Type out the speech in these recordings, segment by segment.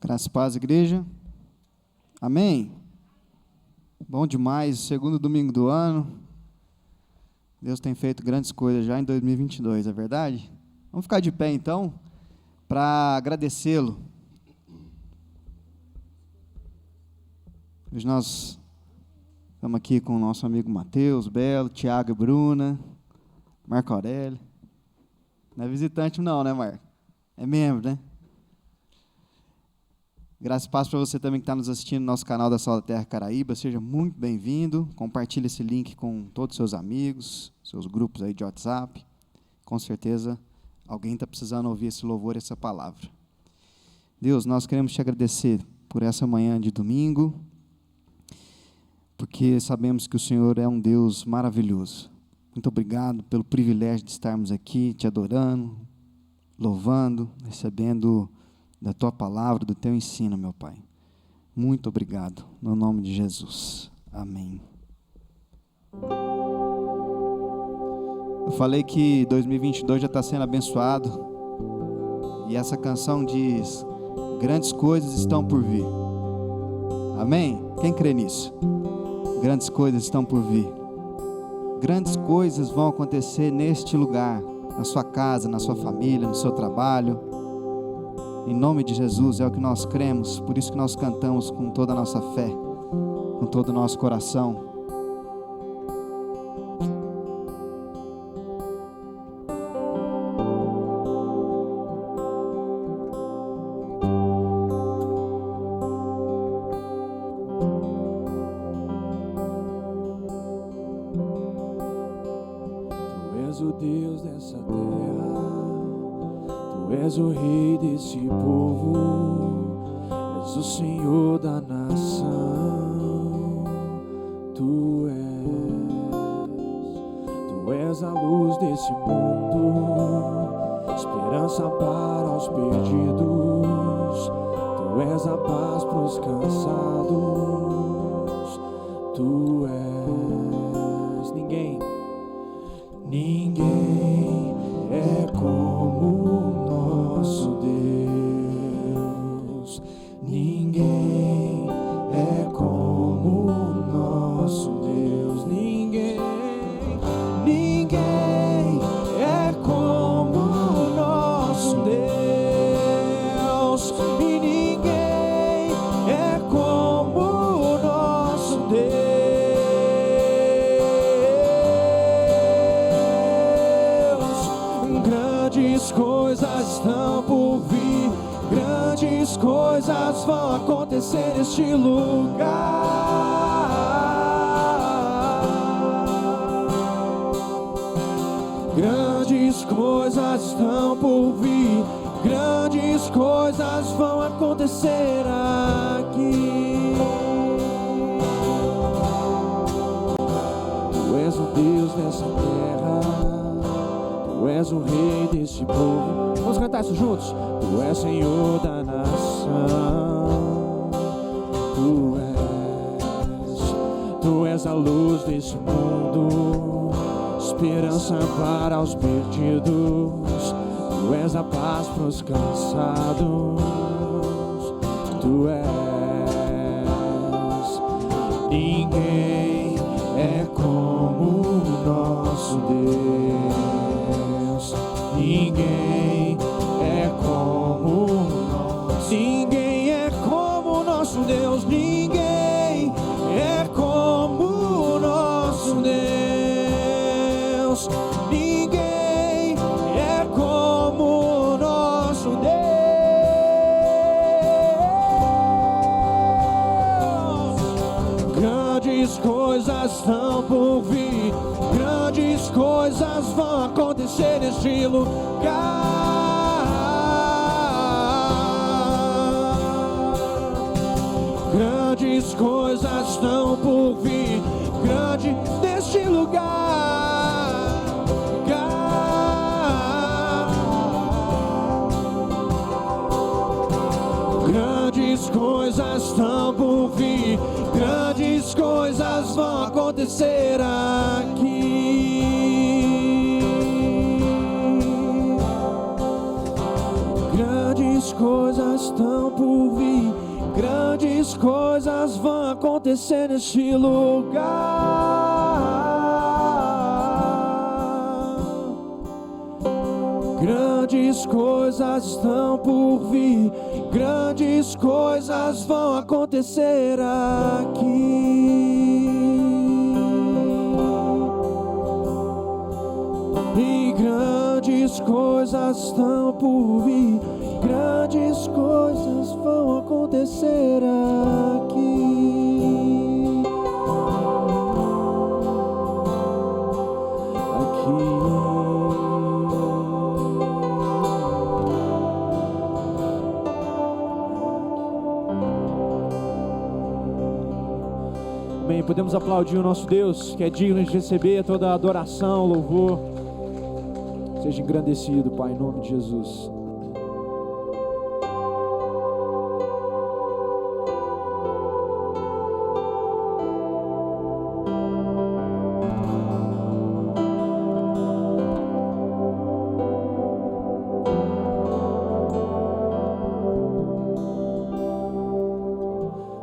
Graças e paz, igreja. Amém? Bom demais, segundo domingo do ano. Deus tem feito grandes coisas já em 2022, é verdade? Vamos ficar de pé então, para agradecê-lo. Hoje nós estamos aqui com o nosso amigo Mateus, Belo, Tiago e Bruna, Marco Aurélio. Não é visitante não, né, Marco? É membro, né? Graças e paz para você também que está nos assistindo no nosso canal da Sal da Terra Caraíba. Seja muito bem-vindo. Compartilhe esse link com todos os seus amigos, seus grupos aí de WhatsApp. Com certeza alguém está precisando ouvir esse louvor e essa palavra. Deus, nós queremos te agradecer por essa manhã de domingo, porque sabemos que o Senhor é um Deus maravilhoso. Muito obrigado pelo privilégio de estarmos aqui te adorando, louvando, recebendo da tua palavra, do teu ensino, meu Pai. Muito obrigado, no nome de Jesus. Amém. Eu falei que 2022 já está sendo abençoado, e essa canção diz: grandes coisas estão por vir. Amém? Quem crê nisso? Grandes coisas estão por vir. Grandes coisas vão acontecer neste lugar, na sua casa, na sua família, no seu trabalho. Em nome de Jesus, é o que nós cremos, por isso que nós cantamos com toda a nossa fé, com todo o nosso coração. Tu és o Deus dessa terra, Tu és o Rei desse povo, és o Senhor da nação. Tu és a luz desse mundo, esperança para os perdidos. Tu és a paz para os cansados. Tu és ninguém é como nosso Deus. Ninguém é como nosso Deus. Ninguém é como nosso Deus. E ninguém é como nosso Deus. Grandes coisas estão por vir, grandes coisas vão acontecer neste lugar. Grandes coisas estão por vir, grandes coisas vão acontecer aqui. Tu és o Deus dessa terra, Tu és o Rei deste povo. Vamos cantar isso juntos? Tu és Senhor da nação. Tu és a luz deste mundo, esperança para os perdidos. Tu és a paz para os cansados. Tu és. Ninguém é como o nosso Deus. Ninguém é como nosso. Ninguém é como nosso Deus. Ninguém é como nosso Deus. Ninguém é como nosso Deus. Grandes coisas estão por vir, grandes coisas vão acontecer neste lugar. Grandes coisas estão por vir, grande neste lugar. Grandes coisas estão por vir, grandes coisas vão acontecer aqui. Grandes Grandes coisas estão por vir, grandes coisas vão acontecer neste lugar. Grandes coisas estão por vir, grandes coisas vão acontecer aqui. E grandes coisas estão por vir, grandes coisas vão acontecer aqui. Amém. Podemos aplaudir o nosso Deus, que é digno de receber toda a adoração, louvor. Seja engrandecido, Pai, em nome de Jesus.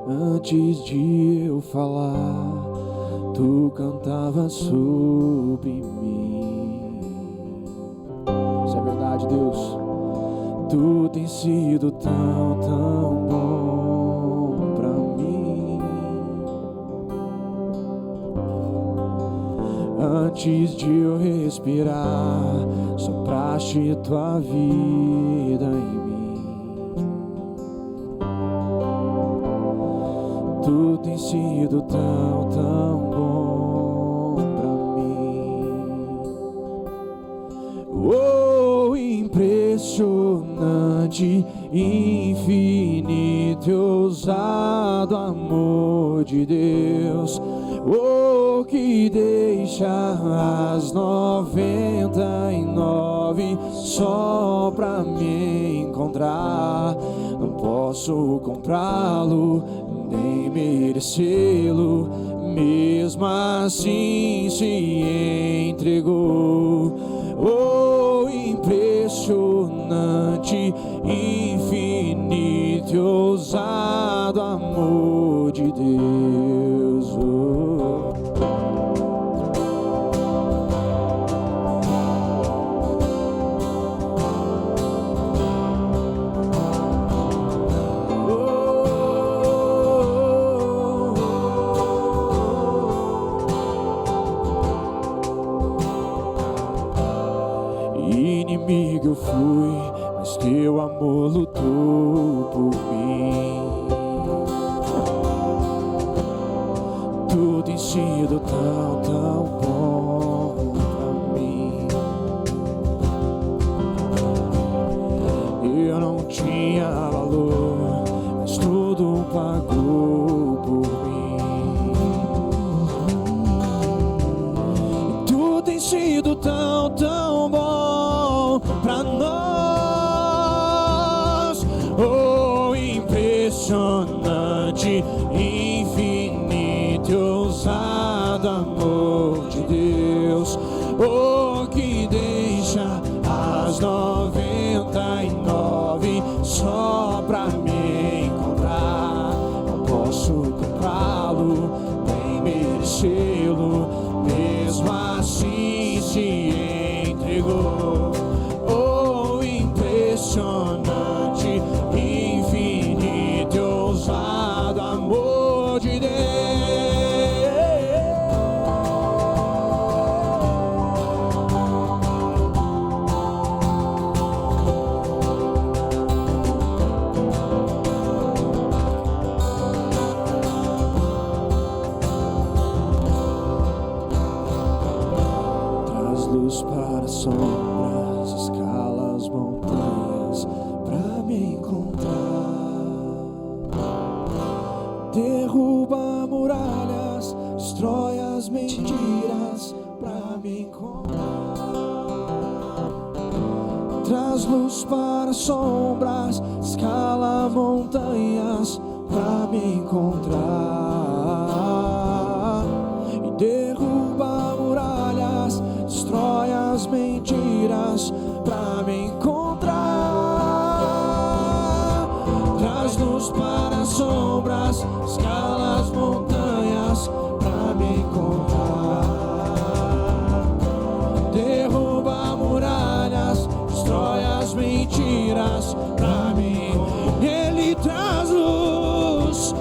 Antes de eu falar, tu cantavas sobre mim. Isso é verdade, Deus. Tu tens sido tão, tão bom pra mim. Antes de eu respirar, sopraste tua vida em mim. Tu tens sido tão, tão bom pra mim. Oh, impressionante, infinito e ousado amor de Deus. Oh, que deixa as 99 só pra me encontrar. Não posso comprá-lo, nem merecê-lo, mesmo assim se entregou. Oh, impressionante, infinito e ousado amor de Deus. Inimigo eu fui, mas teu amor lutou por mim. Tu tens sido tão, tão bom pra mim. Eu não tinha valor, mas tudo pagou por mim. Tu tens sido tão, tão bom pra nós. Oh, impressionante, infinito e ousado amor de Deus. Oh, que deixa as 99 só pra me encontrar. Não posso comprá-lo, nem merecê-lo, mesmo assim se entregou. Oh, impressionante, infinito e ousado amor de Deus. Traz luz para sombras, escala as montanhas pra me encontrar. Derruba muralhas, destrói as mentiras pra me encontrar. Traz luz para sombras, escala montanhas pra me encontrar. E derruba muralhas, destrói as mentiras pra me encontrar. as mentiras pra mim. Ele traz luz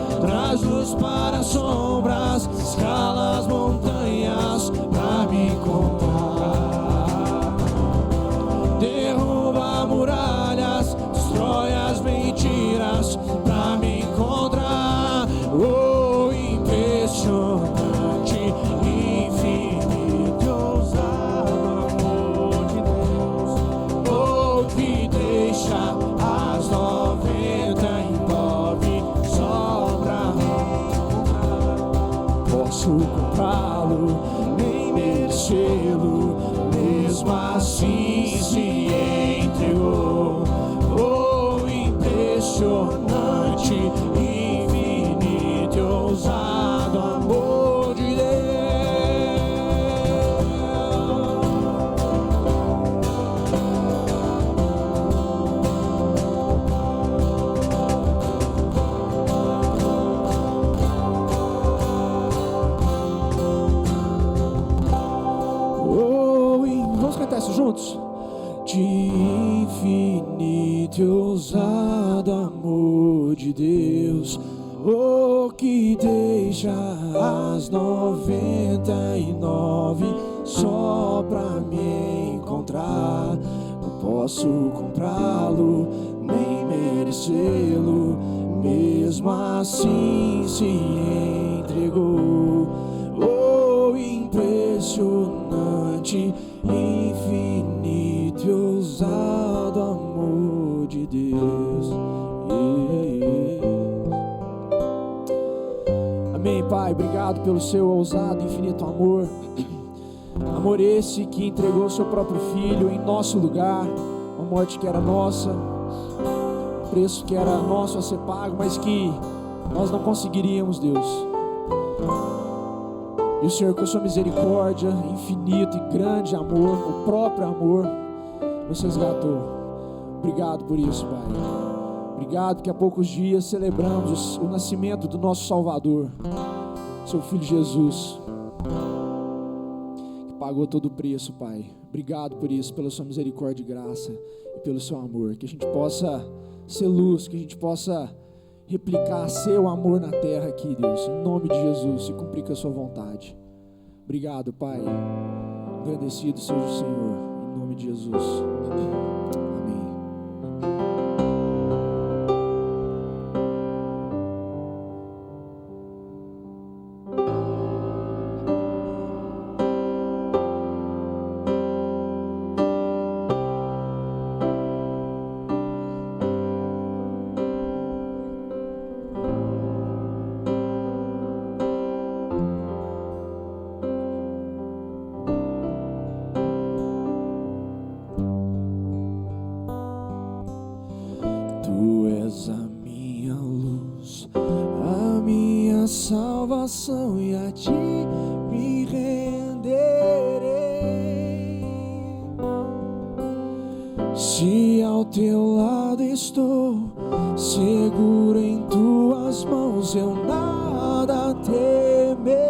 para as sombras, escala as montanhas pra me encontrar. Derruba muralhas, destrói as mentiras pra me encontrar. Oh, impressionante, infinito, ousado amor de Deus. Oh, que deixa as 99 só pra me encontrar. Posso comprá-lo, nem merecê-lo, mesmo assim se entregou. Oh, impressionante, infinito e ousado amor de Deus. Vamos cantar isso juntos? De infinito e ousado amor de Deus, oh, que deixa as 99 só pra me encontrar. Não posso comprá-lo, nem merecê-lo, mesmo assim se entregou. Oh, impressionante, infinito e ousado amor de Deus. Amém, Pai, obrigado pelo seu ousado e infinito amor. Amor esse que entregou seu próprio Filho em nosso lugar, uma morte que era nossa, um preço que era nosso a ser pago, mas que nós não conseguiríamos, Deus. E o Senhor, com a sua misericórdia, infinito e grande amor, o próprio amor, nos resgatou. Obrigado por isso, Pai. Obrigado que há poucos dias celebramos o nascimento do nosso Salvador, seu Filho Jesus, que pagou todo o preço, Pai. Obrigado por isso, pela sua misericórdia e graça e pelo seu amor. Que a gente possa ser luz, que a gente possa replicar seu amor na terra aqui, Deus, em nome de Jesus, e cumprir com a sua vontade. Obrigado, Pai. Agradecido seja o Senhor, em nome de Jesus. Amém. Tu és a minha luz, a minha salvação, e a ti me renderei. Se ao teu lado estou, seguro em tuas mãos, eu nada temerei.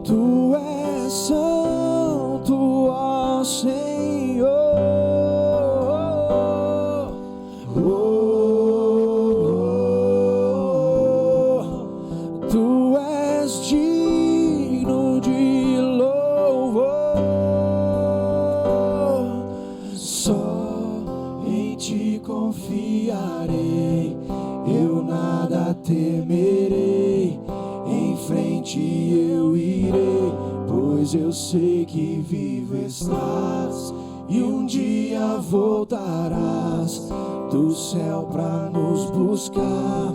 Tu és santo, ó Senhor. Tu és digno de louvor. Só em ti confiarei, eu nada temerei. Em frente eu irei, pois eu sei que vivo estás, e um dia voltarás do céu pra nos buscar,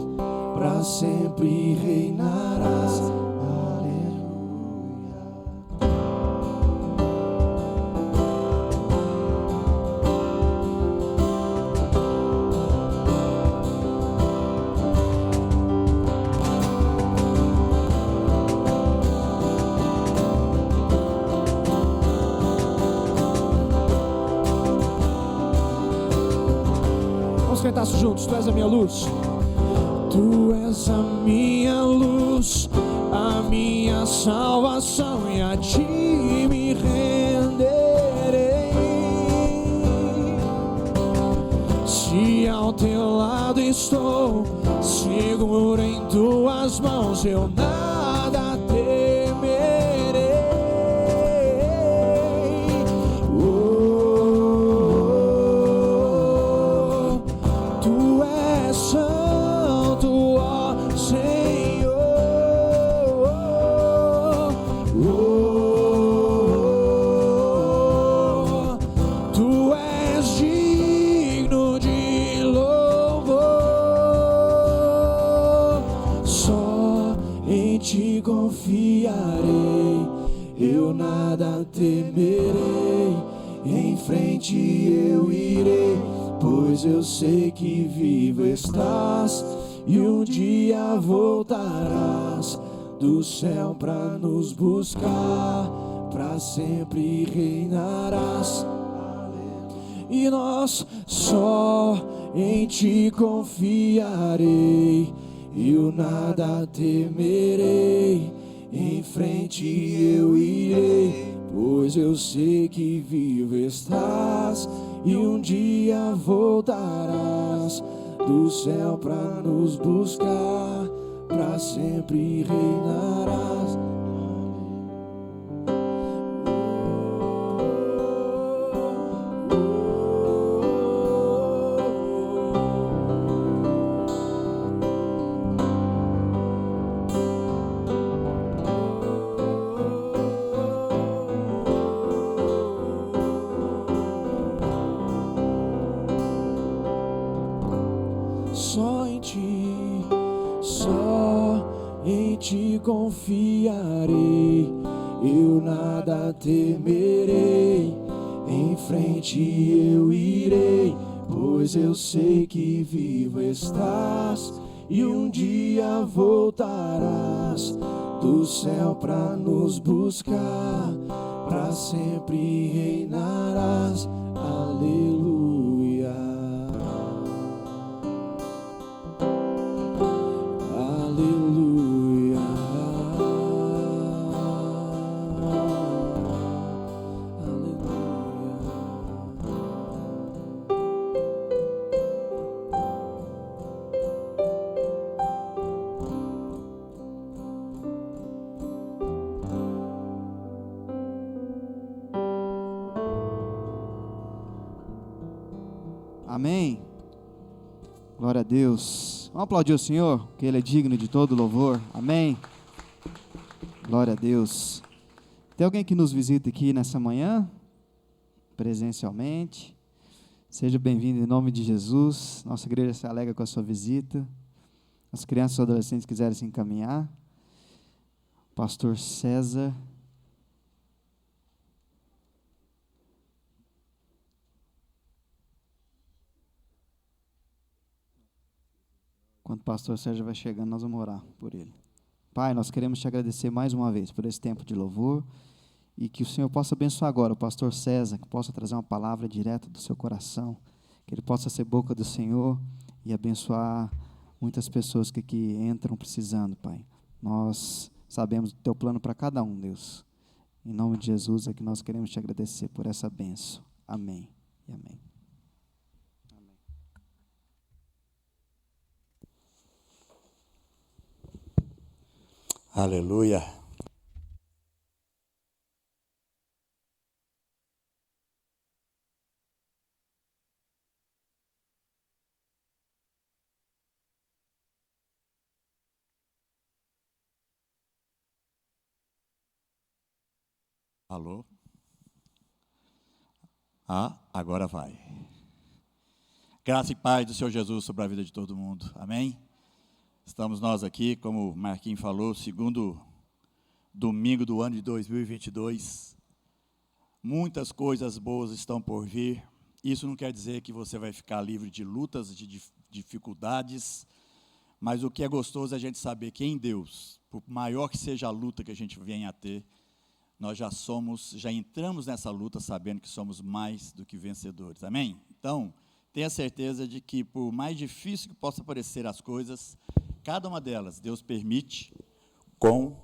pra sempre reinarás. Vamos cantar isso juntos. Tu és a minha luz. Tu és a minha luz, a minha salvação e a ti me renderei. Se ao teu lado estou, seguro em tuas mãos, eu nada temerei. Oh, tu és santo, ó Senhor. Oh, tu és digno de louvor. Só em ti confiarei, eu nada temerei. Em frente eu irei, pois eu sei que vivo estás e um dia voltarás do céu pra nos buscar, pra sempre reinarás. E nós só em ti confiarei, eu nada temerei. Em frente eu irei, pois eu sei que vivo estás e um dia voltarás do céu pra nos buscar, pra sempre reinarás. Só em ti confiarei, eu nada temerei. Em frente eu irei, pois eu sei que vivo estás e um dia voltarás do céu pra nos buscar, pra sempre reinarás. Aleluia. Aleluia. Amém. Glória a Deus. Vamos aplaudir o Senhor, que Ele é digno de todo louvor. Amém. Glória a Deus. Tem alguém que nos visita aqui nessa manhã, presencialmente? Seja bem-vindo em nome de Jesus. Nossa igreja se alegra com a sua visita. As crianças e adolescentes quiserem se encaminhar. Pastor César. Quando o pastor Sérgio vai chegando, nós vamos orar por ele. Pai, nós queremos te agradecer mais uma vez por esse tempo de louvor e que o Senhor possa abençoar agora o pastor César, que possa trazer uma palavra direta do seu coração, que ele possa ser boca do Senhor e abençoar muitas pessoas que aqui entram precisando, Pai. Nós sabemos do teu plano para cada um, Deus. Em nome de Jesus é que nós queremos te agradecer por essa bênção. Amém e amém. Aleluia. Alô? Agora vai. Graça e paz do Senhor Jesus sobre a vida de todo mundo. Amém? Estamos nós aqui, como o Marquinhos falou, segundo domingo do ano de 2022. Muitas coisas boas estão por vir. Isso não quer dizer que você vai ficar livre de lutas, de dificuldades, mas o que é gostoso é a gente saber que em Deus, por maior que seja a luta que a gente venha a ter, nós já entramos nessa luta sabendo que somos mais do que vencedores. Amém? Então, tenha certeza de que por mais difícil que possa parecer as coisas, cada uma delas, Deus permite com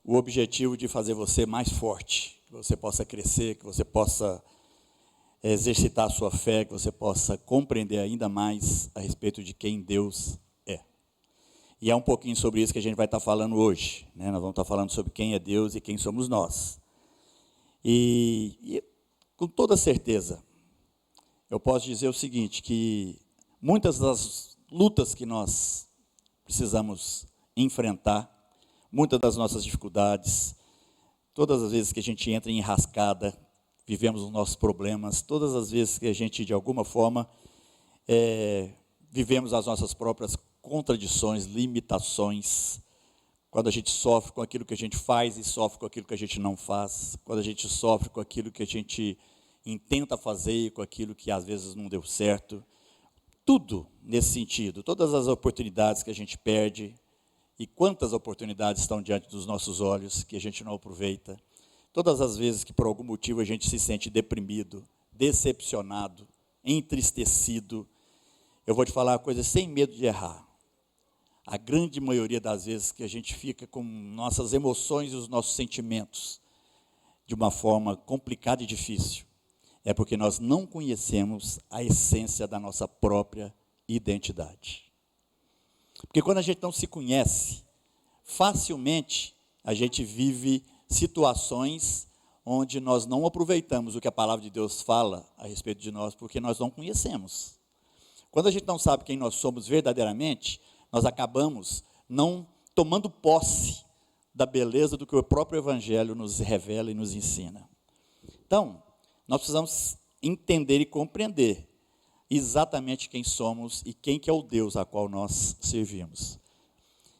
o objetivo de fazer você mais forte, que você possa crescer, que você possa exercitar a sua fé, que você possa compreender ainda mais a respeito de quem Deus é. E é um pouquinho sobre isso que a gente vai estar falando hoje, né? Nós vamos estar falando sobre quem é Deus e quem somos nós. E com toda certeza, eu posso dizer o seguinte, que muitas das lutas que nós precisamos enfrentar, muitas das nossas dificuldades, todas as vezes que a gente entra em enrascada, vivemos os nossos problemas, todas as vezes que a gente, de alguma forma, vivemos as nossas próprias contradições, limitações, quando a gente sofre com aquilo que a gente faz e sofre com aquilo que a gente não faz, quando a gente sofre com aquilo que a gente intenta fazer e com aquilo que às vezes não deu certo, tudo nesse sentido, todas as oportunidades que a gente perde, e quantas oportunidades estão diante dos nossos olhos que a gente não aproveita, todas as vezes que por algum motivo a gente se sente deprimido, decepcionado, entristecido, eu vou te falar uma coisa sem medo de errar. A grande maioria das vezes que a gente fica com nossas emoções e os nossos sentimentos de uma forma complicada e difícil, é porque nós não conhecemos a essência da nossa própria identidade. Porque quando a gente não se conhece, facilmente a gente vive situações onde nós não aproveitamos o que a palavra de Deus fala a respeito de nós, porque nós não conhecemos. Quando a gente não sabe quem nós somos verdadeiramente, nós acabamos não tomando posse da beleza do que o próprio Evangelho nos revela e nos ensina. Então, nós precisamos entender e compreender exatamente quem somos e quem que é o Deus a qual nós servimos.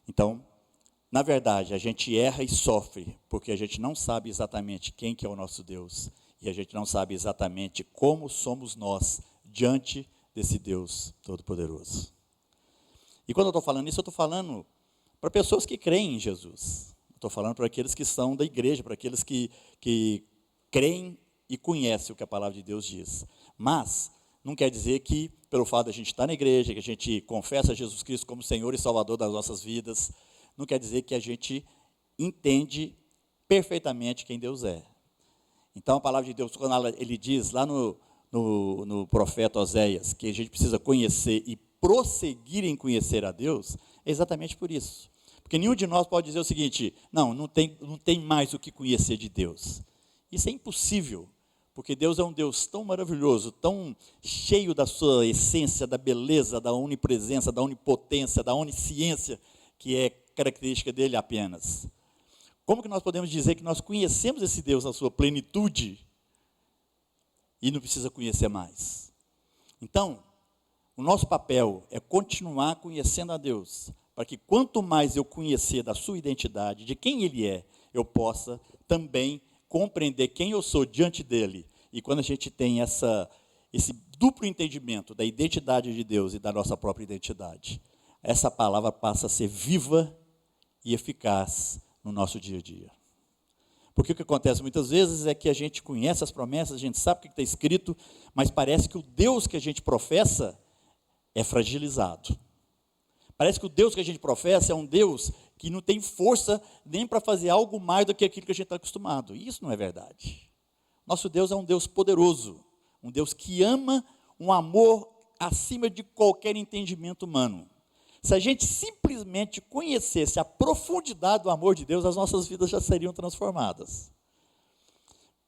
Então, na verdade, a gente erra e sofre porque a gente não sabe exatamente quem que é o nosso Deus e a gente não sabe exatamente como somos nós diante desse Deus Todo-Poderoso. E quando eu estou falando isso, eu estou falando para pessoas que creem em Jesus. Estou falando para aqueles que são da igreja, para aqueles que creem e conhecem o que a palavra de Deus diz. Mas não quer dizer que, pelo fato de a gente estar na igreja, que a gente confessa Jesus Cristo como Senhor e Salvador das nossas vidas, não quer dizer que a gente entende perfeitamente quem Deus é. Então, a palavra de Deus, quando ele diz lá no profeta Oséias, que a gente precisa conhecer e prosseguir em conhecer a Deus, é exatamente por isso. Porque nenhum de nós pode dizer o seguinte, não tem mais o que conhecer de Deus. Isso é impossível, porque Deus é um Deus tão maravilhoso, tão cheio da sua essência, da beleza, da onipresença, da onipotência, da onisciência, que é característica dele apenas. Como que nós podemos dizer que nós conhecemos esse Deus na sua plenitude e não precisa conhecer mais? Então, o nosso papel é continuar conhecendo a Deus, para que quanto mais eu conhecer da sua identidade, de quem Ele é, eu possa também compreender quem eu sou diante dEle. E quando a gente tem esse duplo entendimento da identidade de Deus e da nossa própria identidade, essa palavra passa a ser viva e eficaz no nosso dia a dia. Porque o que acontece muitas vezes é que a gente conhece as promessas, a gente sabe o que está escrito, mas parece que o Deus que a gente professa é fragilizado. Parece que o Deus que a gente professa é um Deus que não tem força nem para fazer algo mais do que aquilo que a gente está acostumado. E isso não é verdade. Nosso Deus é um Deus poderoso, um Deus que ama, um amor acima de qualquer entendimento humano. Se a gente simplesmente conhecesse a profundidade do amor de Deus, as nossas vidas já seriam transformadas.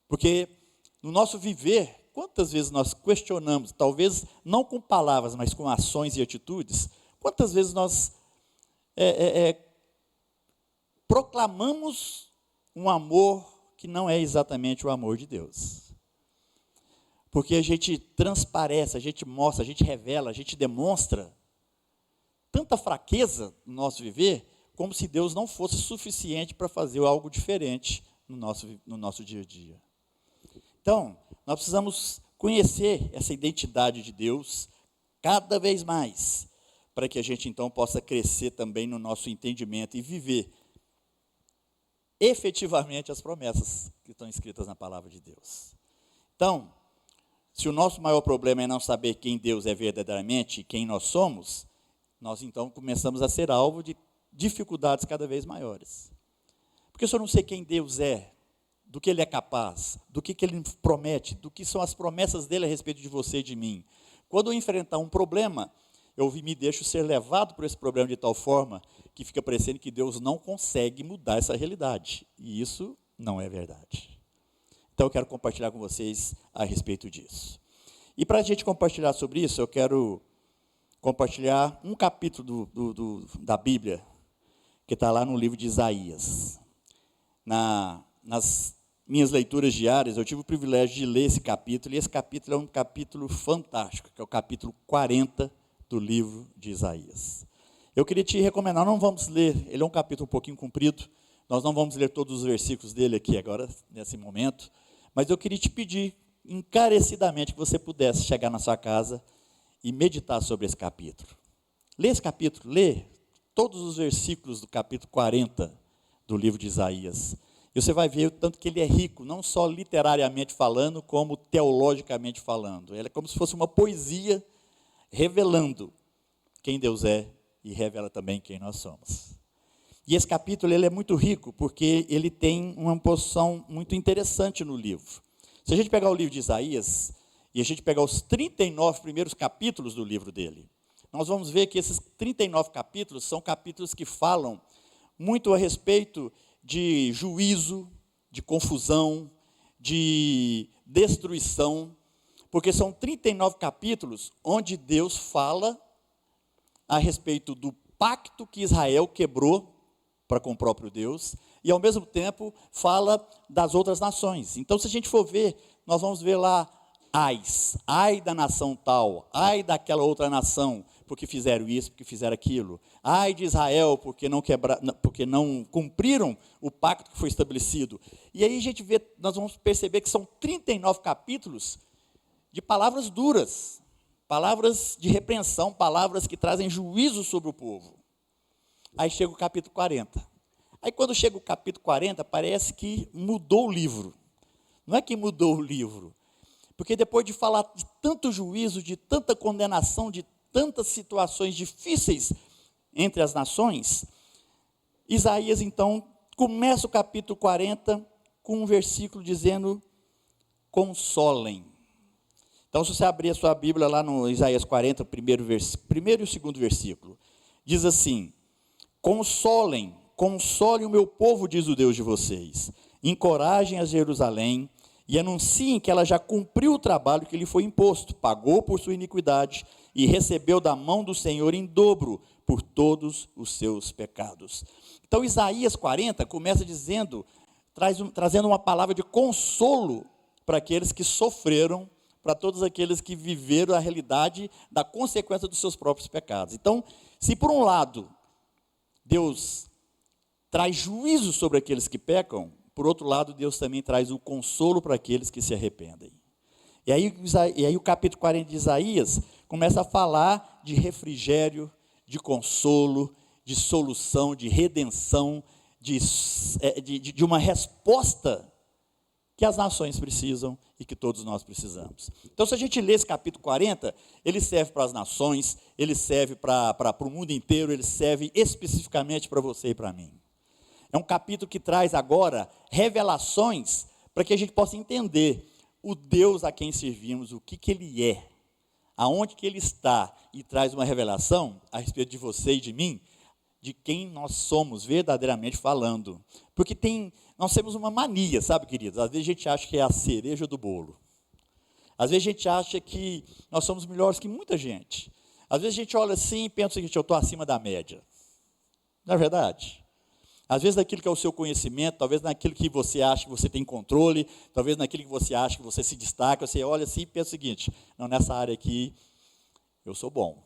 Porque no nosso viver, quantas vezes nós questionamos, talvez não com palavras, mas com ações e atitudes, quantas vezes nós proclamamos um amor que não é exatamente o amor de Deus. Porque a gente transparece, a gente mostra, a gente revela, a gente demonstra tanta fraqueza no nosso viver, como se Deus não fosse suficiente para fazer algo diferente no nosso dia a dia. Então, nós precisamos conhecer essa identidade de Deus cada vez mais, para que a gente então possa crescer também no nosso entendimento e viver efetivamente as promessas que estão escritas na palavra de Deus. Então, se o nosso maior problema é não saber quem Deus é verdadeiramente e quem nós somos, nós então começamos a ser alvo de dificuldades cada vez maiores. Porque se eu não sei quem Deus é, do que Ele é capaz, do que Ele promete, do que são as promessas dEle a respeito de você e de mim. Quando eu enfrentar um problema, eu me deixo ser levado por esse problema de tal forma que fica parecendo que Deus não consegue mudar essa realidade. E isso não é verdade. Então eu quero compartilhar com vocês a respeito disso. E para a gente compartilhar sobre isso, eu quero compartilhar um capítulo da Bíblia, que está lá no livro de Isaías. Nas minhas leituras diárias, eu tive o privilégio de ler esse capítulo, e esse capítulo é um capítulo fantástico, que é o capítulo 40 do livro de Isaías. Eu queria te recomendar, não vamos ler, ele é um capítulo um pouquinho comprido, nós não vamos ler todos os versículos dele aqui agora, nesse momento, mas eu queria te pedir encarecidamente que você pudesse chegar na sua casa e meditar sobre esse capítulo. Lê esse capítulo, lê todos os versículos do capítulo 40 do livro de Isaías. E você vai ver o tanto que ele é rico, não só literariamente falando, como teologicamente falando. Ele é como se fosse uma poesia revelando quem Deus é e revela também quem nós somos. E esse capítulo ele é muito rico, porque ele tem uma posição muito interessante no livro. Se a gente pegar o livro de Isaías, e a gente pegar os 39 primeiros capítulos do livro dele, nós vamos ver que esses 39 capítulos são capítulos que falam muito a respeito de juízo, de confusão, de destruição, porque são 39 capítulos onde Deus fala a respeito do pacto que Israel quebrou para com o próprio Deus, e ao mesmo tempo fala das outras nações. Então, se a gente for ver, nós vamos ver lá, ai da nação tal, ai daquela outra nação, porque fizeram isso, porque fizeram aquilo. Ai de Israel, porque não cumpriram o pacto que foi estabelecido. E aí a gente vê, nós vamos perceber que são 39 capítulos de palavras duras, palavras de repreensão, palavras que trazem juízo sobre o povo. Aí chega o capítulo 40. Aí quando chega o capítulo 40, parece que mudou o livro. Não é que mudou o livro, porque depois de falar de tanto juízo, de tanta condenação, de tantas situações difíceis entre as nações, Isaías então começa o capítulo 40 com um versículo dizendo: consolem. Então, se você abrir a sua Bíblia lá no Isaías 40, primeiro e o segundo versículo, diz assim: consolem o meu povo, diz o Deus de vocês, encorajem a Jerusalém e anunciem que ela já cumpriu o trabalho que lhe foi imposto, pagou por sua iniquidade e recebeu da mão do Senhor em dobro por todos os seus pecados. Então, Isaías 40 começa dizendo, trazendo uma palavra de consolo para aqueles que sofreram, para todos aqueles que viveram a realidade da consequência dos seus próprios pecados. Então, se por um lado Deus traz juízo sobre aqueles que pecam, por outro lado, Deus também traz o consolo para aqueles que se arrependem. E aí o capítulo 40 de Isaías começa a falar de refrigério, de consolo, de solução, de redenção, de uma resposta que as nações precisam e que todos nós precisamos. Então, se a gente lê esse capítulo 40, ele serve para as nações, ele serve para o mundo inteiro, ele serve especificamente para você e para mim. É um capítulo que traz agora revelações para que a gente possa entender o Deus a quem servimos, o que Ele é, aonde que Ele está, e traz uma revelação a respeito de você e de mim, de quem nós somos verdadeiramente falando. Porque nós temos uma mania, sabe, queridos? Às vezes a gente acha que é a cereja do bolo. Às vezes a gente acha que nós somos melhores que muita gente. Às vezes a gente olha assim e pensa o seguinte: eu estou acima da média. Não é verdade? Às vezes naquilo que é o seu conhecimento, talvez naquilo que você acha que você tem controle, talvez naquilo que você acha que você se destaca, você olha assim e pensa o seguinte: não, nessa área aqui eu sou bom.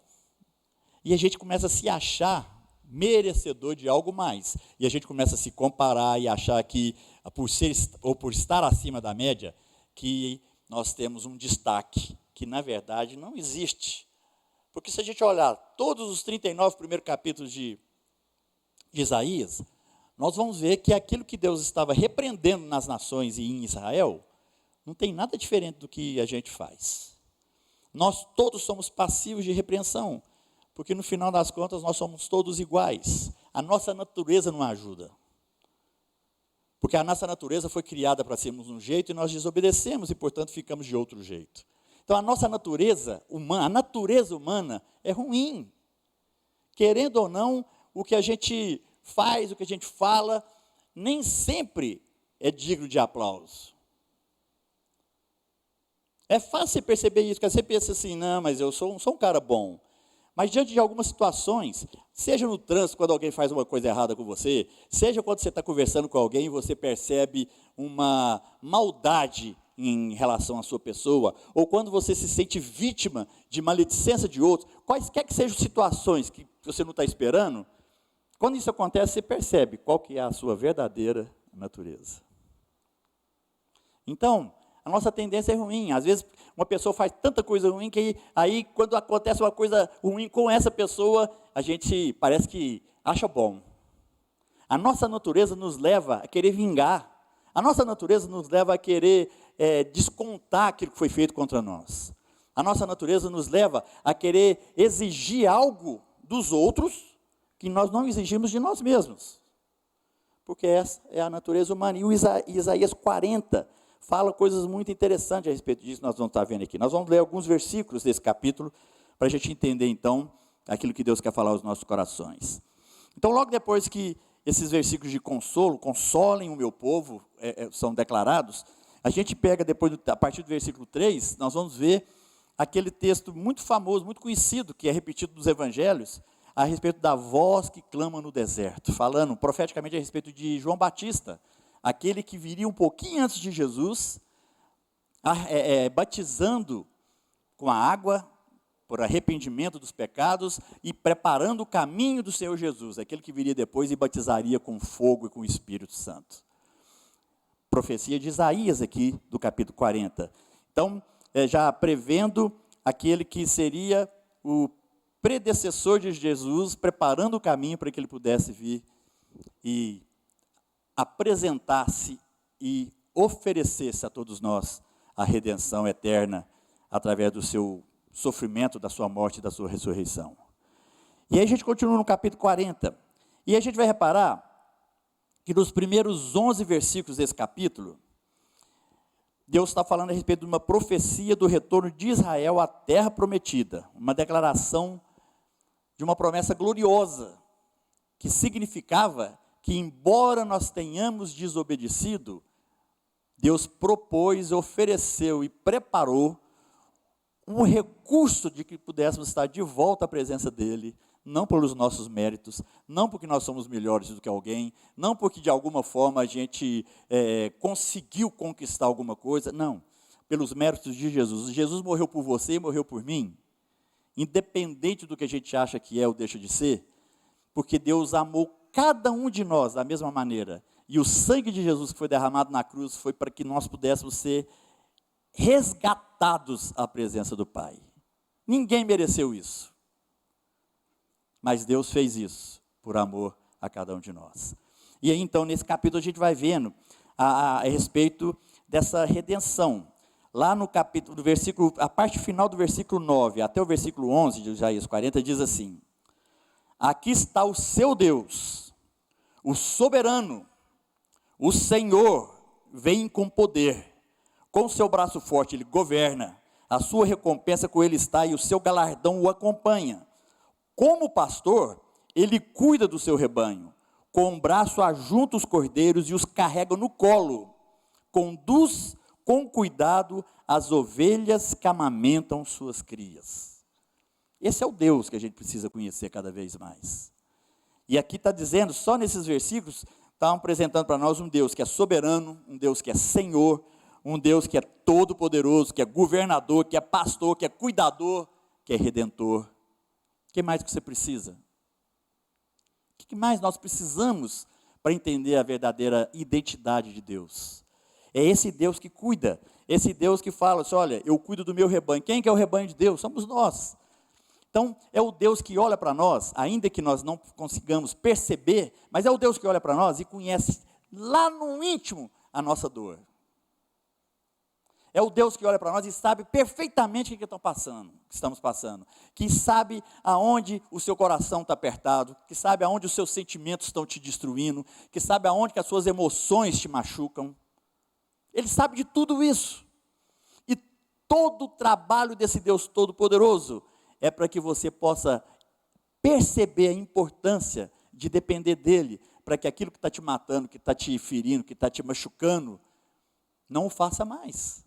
E a gente começa a se achar merecedor de algo mais. E a gente começa a se comparar e achar que, por estar acima da média, que nós temos um destaque, que na verdade não existe. Porque se a gente olhar todos os 39 primeiros capítulos de Isaías, nós vamos ver que aquilo que Deus estava repreendendo nas nações e em Israel, não tem nada diferente do que a gente faz. Nós todos somos passivos de repreensão, porque no final das contas nós somos todos iguais. a nossa natureza não ajuda. Porque a nossa natureza foi criada para sermos um jeito e nós desobedecemos e, portanto, ficamos de outro jeito. Então, a nossa natureza humana é ruim. Querendo ou não, o que a gente faz, o que a gente fala, nem sempre é digno de aplauso. É fácil você perceber isso, porque você pensa assim, não, mas eu sou um cara bom. Mas diante de algumas situações, seja no trânsito, quando alguém faz uma coisa errada com você, seja quando você está conversando com alguém e você percebe uma maldade em relação à sua pessoa, ou quando você se sente vítima de maledicência de outros, quaisquer que sejam situações que você não está esperando, quando isso acontece, você percebe qual que é a sua verdadeira natureza. Então, a nossa tendência é ruim. Às vezes, uma pessoa faz tanta coisa ruim que aí, quando acontece uma coisa ruim com essa pessoa, a gente parece que acha bom. A nossa natureza nos leva a querer vingar. A nossa natureza nos leva a querer descontar aquilo que foi feito contra nós. A nossa natureza nos leva a querer exigir algo dos outros que nós não exigimos de nós mesmos. Porque essa é a natureza humana. E o Isaías 40 fala coisas muito interessantes a respeito disso, nós vamos estar vendo aqui. Nós vamos ler alguns versículos desse capítulo, para a gente entender, então, aquilo que Deus quer falar aos nossos corações. Então, logo depois que esses versículos de consolo, consolem o meu povo, são declarados, a gente pega depois, a partir do versículo 3, nós vamos ver aquele texto muito famoso, muito conhecido, que é repetido nos evangelhos, a respeito da voz que clama no deserto, falando profeticamente a respeito de João Batista, aquele que viria um pouquinho antes de Jesus, batizando com a água, por arrependimento dos pecados, e preparando o caminho do Senhor Jesus, aquele que viria depois e batizaria com fogo e com o Espírito Santo. Profecia de Isaías aqui, do capítulo 40. Então, já prevendo aquele que seria o predecessor de Jesus, preparando o caminho para que ele pudesse vir e apresentasse e oferecesse a todos nós a redenção eterna através do seu sofrimento, da sua morte e da sua ressurreição. E aí a gente continua no capítulo 40, e a gente vai reparar que nos primeiros 11 versículos desse capítulo, Deus está falando a respeito de uma profecia do retorno de Israel à terra prometida, uma declaração de uma promessa gloriosa, que significava que, embora nós tenhamos desobedecido, Deus propôs, ofereceu e preparou um recurso de que pudéssemos estar de volta à presença dEle, não pelos nossos méritos, não porque nós somos melhores do que alguém, não porque de alguma forma a gente conseguiu conquistar alguma coisa, não, pelos méritos de Jesus. Jesus morreu por você e morreu por mim, independente do que a gente acha que é ou deixa de ser, porque Deus amou cada um de nós da mesma maneira, e o sangue de Jesus que foi derramado na cruz foi para que nós pudéssemos ser resgatados à presença do Pai. Ninguém mereceu isso, mas Deus fez isso por amor a cada um de nós. E aí então nesse capítulo a gente vai vendo a respeito dessa redenção. Lá no capítulo, a parte final do versículo 9 até o versículo 11 de Isaías 40 diz assim: aqui está o seu Deus, o soberano, o Senhor vem com poder, com o seu braço forte ele governa, a sua recompensa com ele está e o seu galardão o acompanha. Como pastor, ele cuida do seu rebanho, com o braço ajunta os cordeiros e os carrega no colo, conduz com cuidado as ovelhas que amamentam suas crias. Esse é o Deus que a gente precisa conhecer cada vez mais. E aqui está dizendo, só nesses versículos, estão apresentando para nós um Deus que é soberano, um Deus que é Senhor, um Deus que é todo-poderoso, que é governador, que é pastor, que é cuidador, que é redentor. O que mais que você precisa? O que mais nós precisamos para entender a verdadeira identidade de Deus? É esse Deus que cuida, esse Deus que fala assim, olha, eu cuido do meu rebanho. Quem que é o rebanho de Deus? Somos nós. Então, é o Deus que olha para nós, ainda que nós não consigamos perceber, mas é o Deus que olha para nós e conhece lá no íntimo a nossa dor. É o Deus que olha para nós e sabe perfeitamente o que estamos passando. Que sabe aonde o seu coração está apertado, que sabe aonde os seus sentimentos estão te destruindo, que sabe aonde que as suas emoções te machucam. Ele sabe de tudo isso. E todo o trabalho desse Deus Todo-Poderoso é para que você possa perceber a importância de depender dEle, para que aquilo que está te matando, que está te ferindo, que está te machucando, não o faça mais.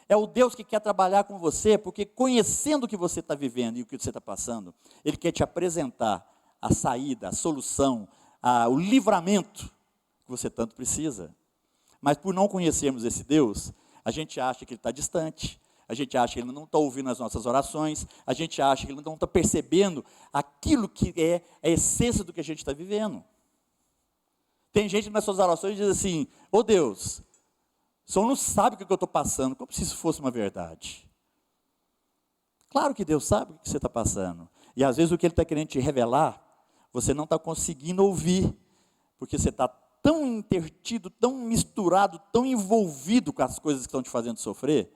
É o Deus que quer trabalhar com você, porque conhecendo o que você está vivendo e o que você está passando, Ele quer te apresentar a saída, a solução, o livramento que você tanto precisa. Mas por não conhecermos esse Deus, a gente acha que Ele está distante, a gente acha que Ele não está ouvindo as nossas orações, a gente acha que Ele não está percebendo aquilo que é a essência do que a gente está vivendo. Tem gente nas suas orações que diz assim: ô Deus, o Senhor não sabe o que eu estou passando, como se isso fosse uma verdade. Claro que Deus sabe o que você está passando. E às vezes o que Ele está querendo te revelar, você não está conseguindo ouvir, porque você está tão intertido, tão misturado, tão envolvido com as coisas que estão te fazendo sofrer,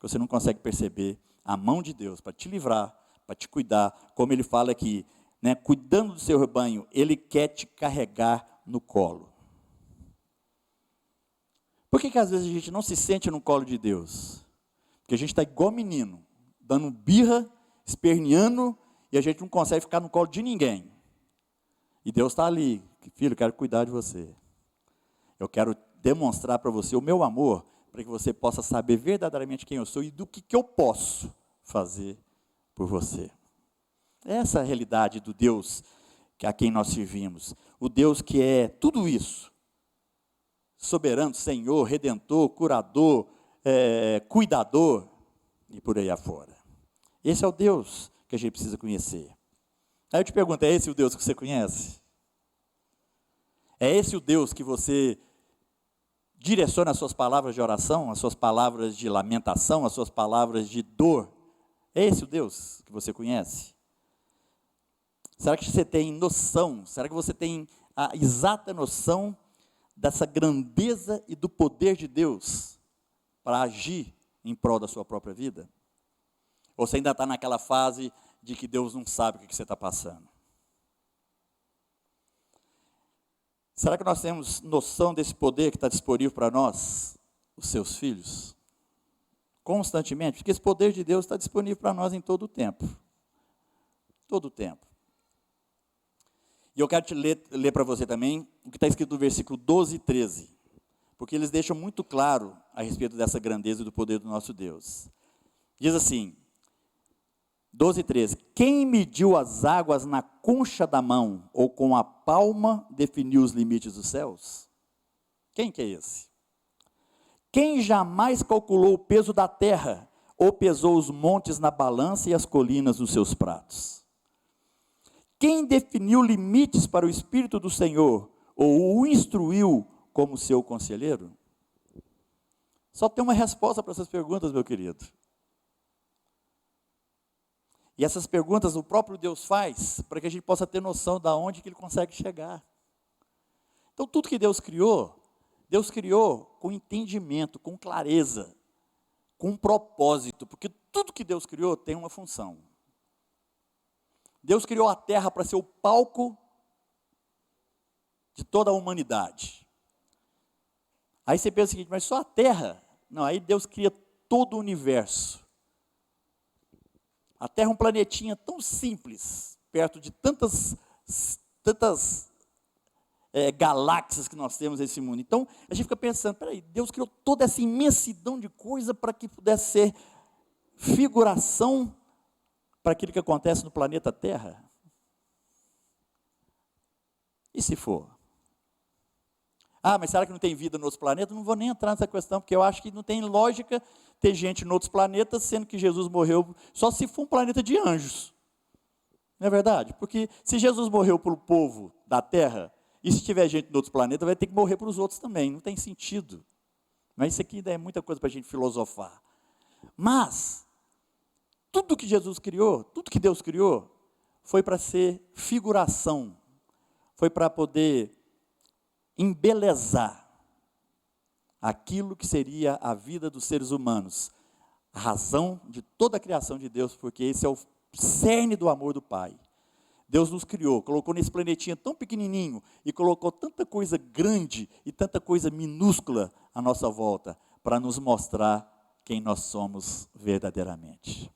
que você não consegue perceber a mão de Deus para te livrar, para te cuidar. Como Ele fala aqui, né, cuidando do seu rebanho, Ele quer te carregar no colo. Por que às vezes a gente não se sente no colo de Deus? Porque a gente está igual menino, dando birra, esperneando, e a gente não consegue ficar no colo de ninguém. E Deus está ali: filho, eu quero cuidar de você. Eu quero demonstrar para você o meu amor, para que você possa saber verdadeiramente quem eu sou e do que eu posso fazer por você. Essa é a realidade do Deus a quem nós servimos. O Deus que é tudo isso: soberano, Senhor, Redentor, curador, cuidador e por aí afora. Esse é o Deus que a gente precisa conhecer. Aí eu te pergunto: é esse o Deus que você conhece? É esse o Deus que você direciona as suas palavras de oração, as suas palavras de lamentação, as suas palavras de dor? É esse o Deus que você conhece? Será que você tem noção? Será que você tem a exata noção dessa grandeza e do poder de Deus para agir em prol da sua própria vida? Ou você ainda está naquela fase de que Deus não sabe o que você está passando? Será que nós temos noção desse poder que está disponível para nós, os seus filhos? Constantemente, porque esse poder de Deus está disponível para nós em todo o tempo. Todo o tempo. E eu quero te ler para você também o que está escrito no versículo 12 e 13, porque eles deixam muito claro a respeito dessa grandeza e do poder do nosso Deus. Diz assim, 12 e 13: quem mediu as águas na concha da mão, ou com a palma definiu os limites dos céus? Quem que é esse? Quem jamais calculou o peso da terra, ou pesou os montes na balança e as colinas nos seus pratos? Quem definiu limites para o Espírito do Senhor, ou o instruiu como seu conselheiro? Só tem uma resposta para essas perguntas, meu querido. E essas perguntas o próprio Deus faz para que a gente possa ter noção de onde que Ele consegue chegar. Então tudo que Deus criou com entendimento, com clareza, com um propósito, porque tudo que Deus criou tem uma função. Deus criou a terra para ser o palco de toda a humanidade. Aí você pensa o seguinte: mas só a terra? Não, aí Deus cria todo o universo. A terra é um planetinha tão simples, perto de tantas galáxias que nós temos nesse mundo. Então, a gente fica pensando, peraí, Deus criou toda essa imensidão de coisa para que pudesse ser figuração para aquilo que acontece no planeta Terra? E se for? Ah, mas será que não tem vida no outros planetas? Não vou nem entrar nessa questão, porque eu acho que não tem lógica ter gente em outros planetas, sendo que Jesus morreu, só se for um planeta de anjos. Não é verdade? Porque se Jesus morreu para o povo da Terra, e se tiver gente em outros planetas, vai ter que morrer para os outros também. Não tem sentido. Mas isso aqui ainda é muita coisa para a gente filosofar. Mas tudo que Jesus criou, tudo que Deus criou, foi para ser figuração, foi para poder embelezar aquilo que seria a vida dos seres humanos, a razão de toda a criação de Deus, porque esse é o cerne do amor do Pai. Deus nos criou, colocou nesse planetinha tão pequenininho e colocou tanta coisa grande e tanta coisa minúscula à nossa volta para nos mostrar quem nós somos verdadeiramente.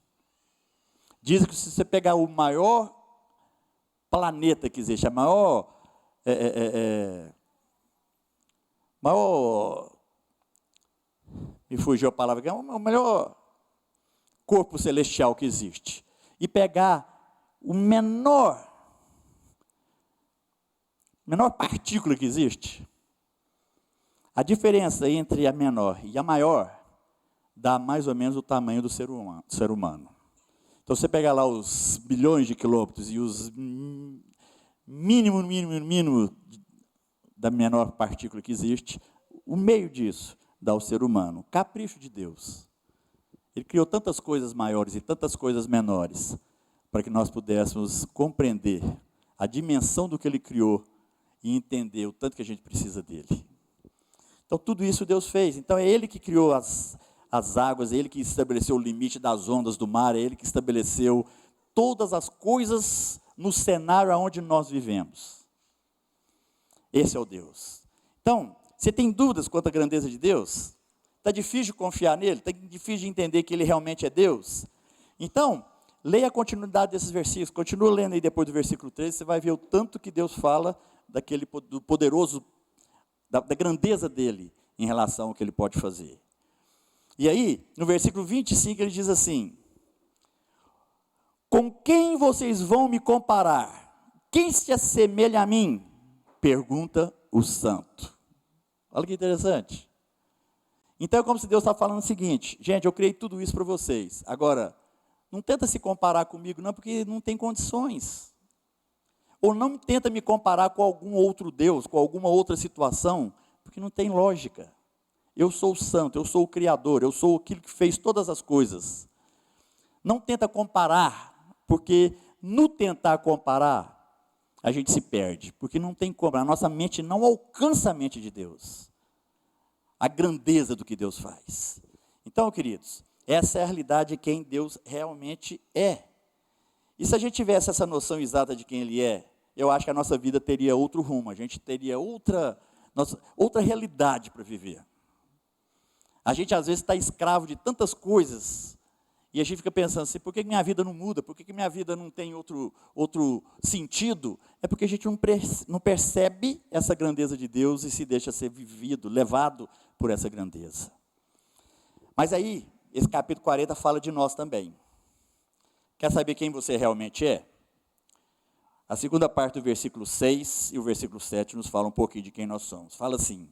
Dizem que se você pegar o maior planeta que existe, a maior me fugiu a palavra, é o melhor corpo celestial que existe, e pegar o menor partícula que existe, a diferença entre a menor e a maior dá mais ou menos o tamanho do ser humano. Então, você pega lá os bilhões de quilômetros e os mínimo da menor partícula que existe, o meio disso dá o ser humano. Capricho de Deus. Ele criou tantas coisas maiores e tantas coisas menores, para que nós pudéssemos compreender a dimensão do que Ele criou e entender o tanto que a gente precisa dEle. Então, tudo isso Deus fez. Então, é Ele que criou as águas, é Ele que estabeleceu o limite das ondas do mar, é Ele que estabeleceu todas as coisas no cenário onde nós vivemos. Esse é o Deus. Então, você tem dúvidas quanto à grandeza de Deus? Está difícil de confiar nele? Está difícil de entender que Ele realmente é Deus? Então, leia a continuidade desses versículos, continua lendo aí depois do versículo 13, você vai ver o tanto que Deus fala do poderoso, da grandeza dEle em relação ao que Ele pode fazer. E aí, no versículo 25, ele diz assim: com quem vocês vão me comparar? Quem se assemelha a mim? Pergunta o santo. Olha que interessante. Então é como se Deus está falando o seguinte: gente, eu criei tudo isso para vocês. Agora, não tenta se comparar comigo não, porque não tem condições. Ou não tenta me comparar com algum outro Deus, com alguma outra situação, porque não tem lógica. Eu sou o santo, eu sou o Criador, eu sou aquele que fez todas as coisas. Não tenta comparar, porque no tentar comparar, a gente se perde, porque não tem como, a nossa mente não alcança a mente de Deus, a grandeza do que Deus faz. Então, queridos, essa é a realidade de quem Deus realmente é. E se a gente tivesse essa noção exata de quem Ele é, eu acho que a nossa vida teria outro rumo, a gente teria outra realidade para viver. A gente às vezes está escravo de tantas coisas, e a gente fica pensando assim, por que minha vida não muda? Por que minha vida não tem outro sentido? É porque a gente não percebe essa grandeza de Deus e se deixa ser vivido, levado por essa grandeza. Mas aí, esse capítulo 40 fala de nós também. Quer saber quem você realmente é? A segunda parte do versículo 6 e o versículo 7 nos fala um pouquinho de quem nós somos. Fala assim: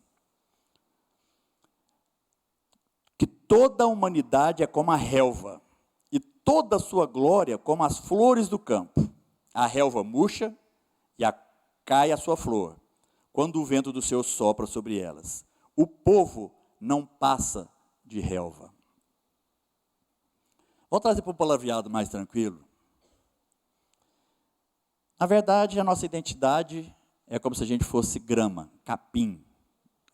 que toda a humanidade é como a relva, e toda a sua glória como as flores do campo. A relva murcha e cai a sua flor, quando o vento do céu sopra sobre elas. O povo não passa de relva. Vou trazer para um palavreado mais tranquilo. Na verdade, a nossa identidade é como se a gente fosse grama, capim,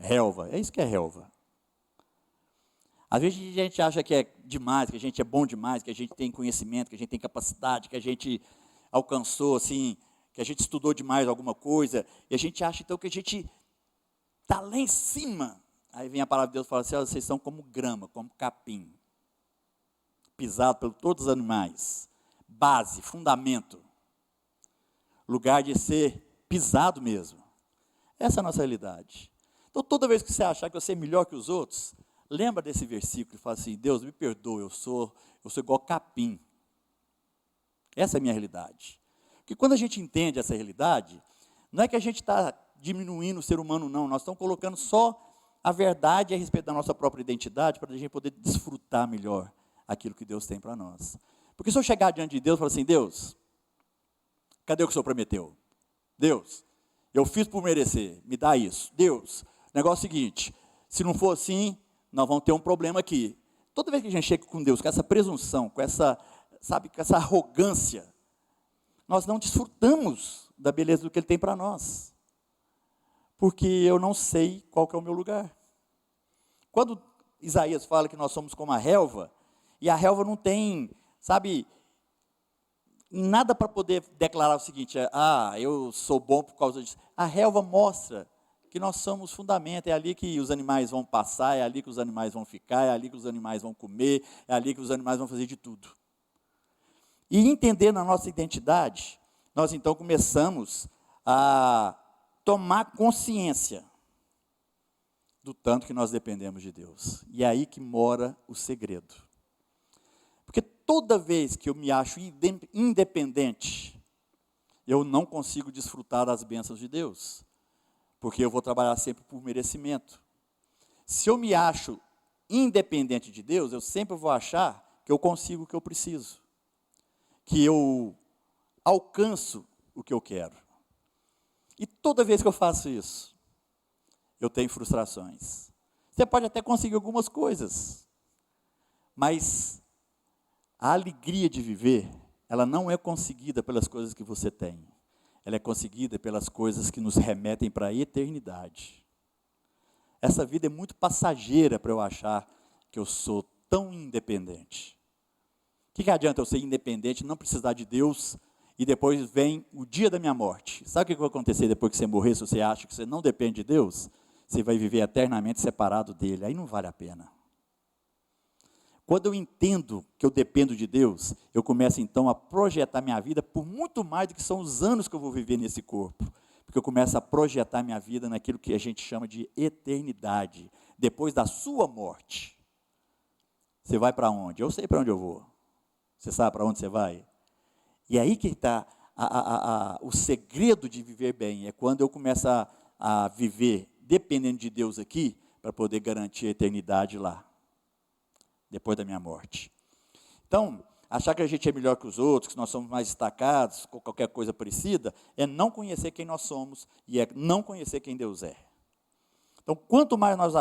relva. É isso que é relva. Às vezes a gente acha que é demais, que a gente é bom demais, que a gente tem conhecimento, que a gente tem capacidade, que a gente alcançou, assim, que a gente estudou demais alguma coisa, e a gente acha então que a gente está lá em cima. Aí vem a palavra de Deus e fala assim: vocês são como grama, como capim, pisado por todos os animais, base, fundamento, lugar de ser pisado mesmo. Essa é a nossa realidade. Então, toda vez que você achar que você é melhor que os outros, lembra desse versículo e fala assim: Deus, me perdoa, eu sou igual capim. Essa é a minha realidade. Porque quando a gente entende essa realidade, não é que a gente está diminuindo o ser humano, não. Nós estamos colocando só a verdade a respeito da nossa própria identidade, para a gente poder desfrutar melhor aquilo que Deus tem para nós. Porque se eu chegar diante de Deus e falar assim: Deus, cadê o que o Senhor prometeu? Deus, eu fiz por merecer, me dá isso. Deus, o negócio é o seguinte: se não for assim, nós vamos ter um problema aqui. Toda vez que a gente chega com Deus, com essa presunção, com essa arrogância, nós não desfrutamos da beleza do que Ele tem para nós. Porque eu não sei qual que é o meu lugar. Quando Isaías fala que nós somos como a relva, e a relva não tem, sabe, nada para poder declarar o seguinte, eu sou bom por causa disso. A relva mostra que nós somos fundamento, é ali que os animais vão passar, é ali que os animais vão ficar, é ali que os animais vão comer, é ali que os animais vão fazer de tudo. E entendendo a nossa identidade, nós então começamos a tomar consciência do tanto que nós dependemos de Deus. E é aí que mora o segredo. Porque toda vez que eu me acho independente, eu não consigo desfrutar das bênçãos de Deus. Porque eu vou trabalhar sempre por merecimento. Se eu me acho independente de Deus, eu sempre vou achar que eu consigo o que eu preciso. Que eu alcanço o que eu quero. E toda vez que eu faço isso, eu tenho frustrações. Você pode até conseguir algumas coisas, mas a alegria de viver, ela não é conseguida pelas coisas que você tem. Ela é conseguida pelas coisas que nos remetem para a eternidade. Essa vida é muito passageira para eu achar que eu sou tão independente. O que adianta eu ser independente, não precisar de Deus, e depois vem o dia da minha morte? Sabe o que vai acontecer depois que você morrer, se você acha que você não depende de Deus? Você vai viver eternamente separado dele, aí não vale a pena. Quando eu entendo que eu dependo de Deus, eu começo então a projetar minha vida por muito mais do que são os anos que eu vou viver nesse corpo. Porque eu começo a projetar minha vida naquilo que a gente chama de eternidade. Depois da sua morte. Você vai para onde? Eu sei para onde eu vou. Você sabe para onde você vai? E aí que está o segredo de viver bem. É quando eu começo a viver dependendo de Deus aqui, para poder garantir a eternidade lá. Depois da minha morte. Então, achar que a gente é melhor que os outros, que nós somos mais destacados, ou qualquer coisa parecida, é não conhecer quem nós somos e é não conhecer quem Deus é. Então, quanto mais nós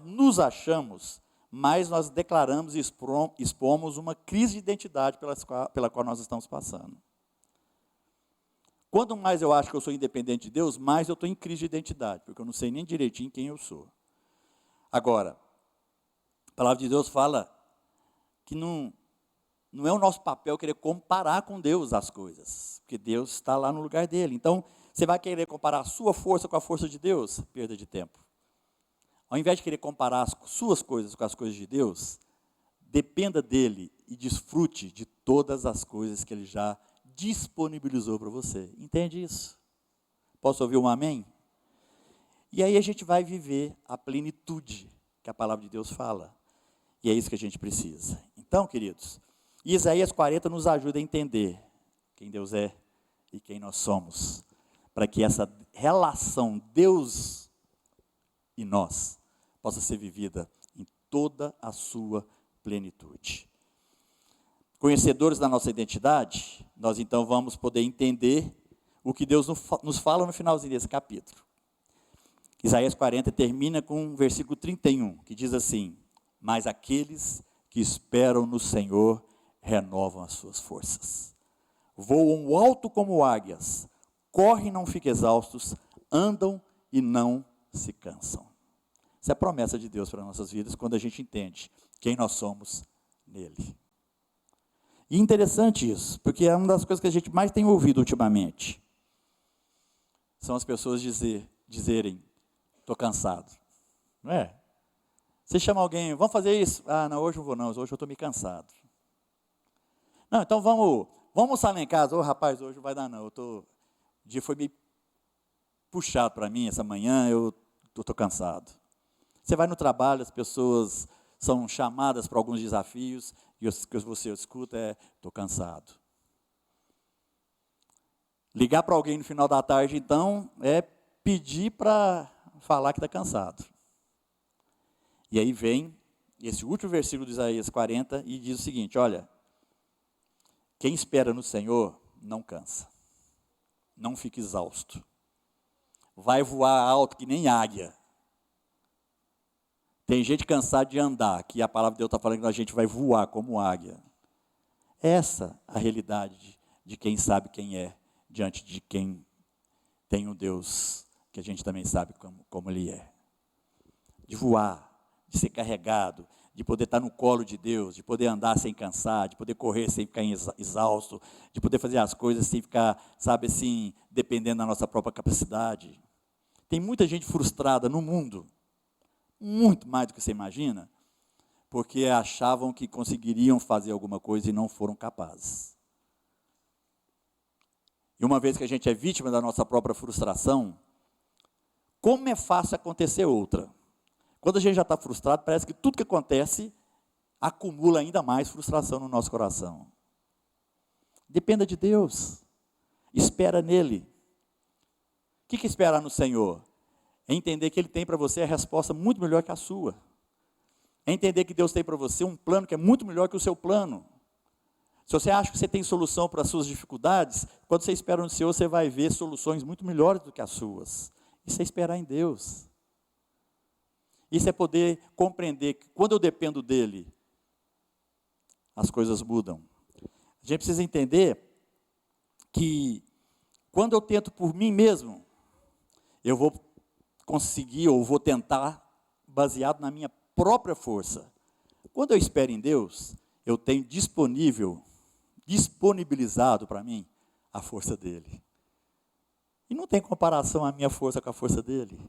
nos achamos, mais nós declaramos e expomos uma crise de identidade pela qual nós estamos passando. Quanto mais eu acho que eu sou independente de Deus, mais eu estou em crise de identidade, porque eu não sei nem direitinho quem eu sou. Agora, a palavra de Deus fala que não é o nosso papel querer comparar com Deus as coisas, porque Deus está lá no lugar dele. Então, você vai querer comparar a sua força com a força de Deus? Perda de tempo. Ao invés de querer comparar as suas coisas com as coisas de Deus, dependa dele e desfrute de todas as coisas que ele já disponibilizou para você. Entende isso? Posso ouvir um amém? E aí a gente vai viver a plenitude que a palavra de Deus fala. E é isso que a gente precisa. Então, queridos, Isaías 40 nos ajuda a entender quem Deus é e quem nós somos, para que essa relação Deus e nós possa ser vivida em toda a sua plenitude. Conhecedores da nossa identidade, nós então vamos poder entender o que Deus nos fala no finalzinho desse capítulo. Isaías 40 termina com o versículo 31, que diz assim: mas aqueles que esperam no Senhor renovam as suas forças. Voam alto como águias, correm e não ficam exaustos, andam e não se cansam. Essa é a promessa de Deus para nossas vidas, quando a gente entende quem nós somos nele. E interessante isso, porque é uma das coisas que a gente mais tem ouvido ultimamente. São as pessoas dizerem, estou cansado. Não é? Você chama alguém, vamos fazer isso? Ah, não, hoje não vou não, hoje eu estou meio cansado. Não, então vamos almoçar lá em casa. Ô, rapaz, hoje não vai dar não, o dia foi meio puxado para mim essa manhã, eu estou cansado. Você vai no trabalho, as pessoas são chamadas para alguns desafios, e o que você escuta é, estou cansado. Ligar para alguém no final da tarde, então, é pedir para falar que está cansado. E aí vem esse último versículo de Isaías 40 e diz o seguinte, olha, quem espera no Senhor não cansa, não fica exausto, vai voar alto que nem águia. Tem gente cansada de andar, que a palavra de Deus está falando que a gente vai voar como águia. Essa é a realidade de quem sabe quem é, diante de quem tem um Deus que a gente também sabe como Ele é. de voar, de ser carregado, de poder estar no colo de Deus, de poder andar sem cansar, de poder correr sem ficar exausto, de poder fazer as coisas sem ficar, sabe assim, dependendo da nossa própria capacidade. Tem muita gente frustrada no mundo, muito mais do que você imagina, porque achavam que conseguiriam fazer alguma coisa e não foram capazes. E uma vez que a gente é vítima da nossa própria frustração, como é fácil acontecer outra? Quando a gente já está frustrado, parece que tudo que acontece acumula ainda mais frustração no nosso coração. Dependa de Deus. Espera nele. O que é esperar no Senhor? É entender que Ele tem para você a resposta muito melhor que a sua. É entender que Deus tem para você um plano que é muito melhor que o seu plano. Se você acha que você tem solução para as suas dificuldades, quando você espera no Senhor, você vai ver soluções muito melhores do que as suas. Isso é esperar em Deus. Isso é poder compreender que quando eu dependo dEle, as coisas mudam. A gente precisa entender que quando eu tento por mim mesmo, eu vou conseguir ou vou tentar baseado na minha própria força. Quando eu espero em Deus, eu tenho disponibilizado para mim a força dEle. E não tem comparação a minha força com a força dEle.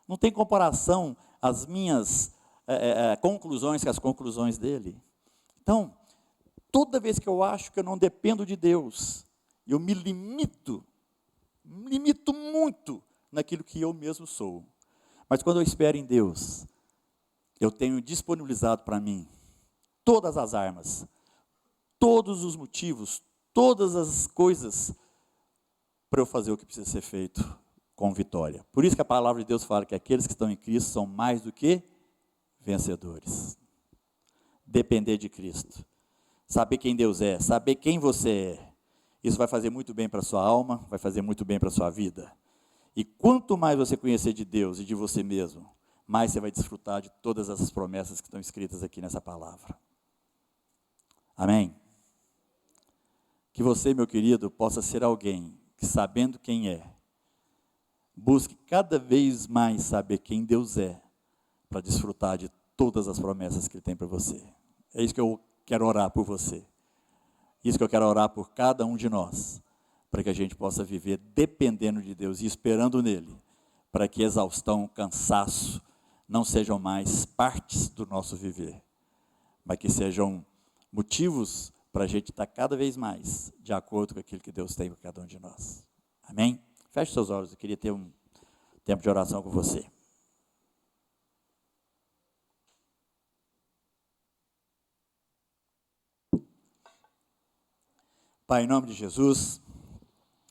Não tem comparação as minhas conclusões com as conclusões dEle. Então, toda vez que eu acho que eu não dependo de Deus, eu me limito muito naquilo que eu mesmo sou. Mas quando eu espero em Deus, eu tenho disponibilizado para mim todas as armas, todos os motivos, todas as coisas para eu fazer o que precisa ser feito com vitória. Por isso que a palavra de Deus fala que aqueles que estão em Cristo são mais do que vencedores. Depender de Cristo. Saber quem Deus é, saber quem você é. Isso vai fazer muito bem para a sua alma, vai fazer muito bem para a sua vida. E quanto mais você conhecer de Deus e de você mesmo, mais você vai desfrutar de todas essas promessas que estão escritas aqui nessa palavra. Amém? Que você, meu querido, possa ser alguém que, sabendo quem é, busque cada vez mais saber quem Deus é, para desfrutar de todas as promessas que Ele tem para você. É isso que eu quero orar por você. Isso que eu quero orar por cada um de nós, para que a gente possa viver dependendo de Deus e esperando nele, para que exaustão, cansaço não sejam mais partes do nosso viver, mas que sejam motivos para a gente estar cada vez mais de acordo com aquilo que Deus tem para cada um de nós. Amém? Feche seus olhos, eu queria ter um tempo de oração com você. Pai, em nome de Jesus,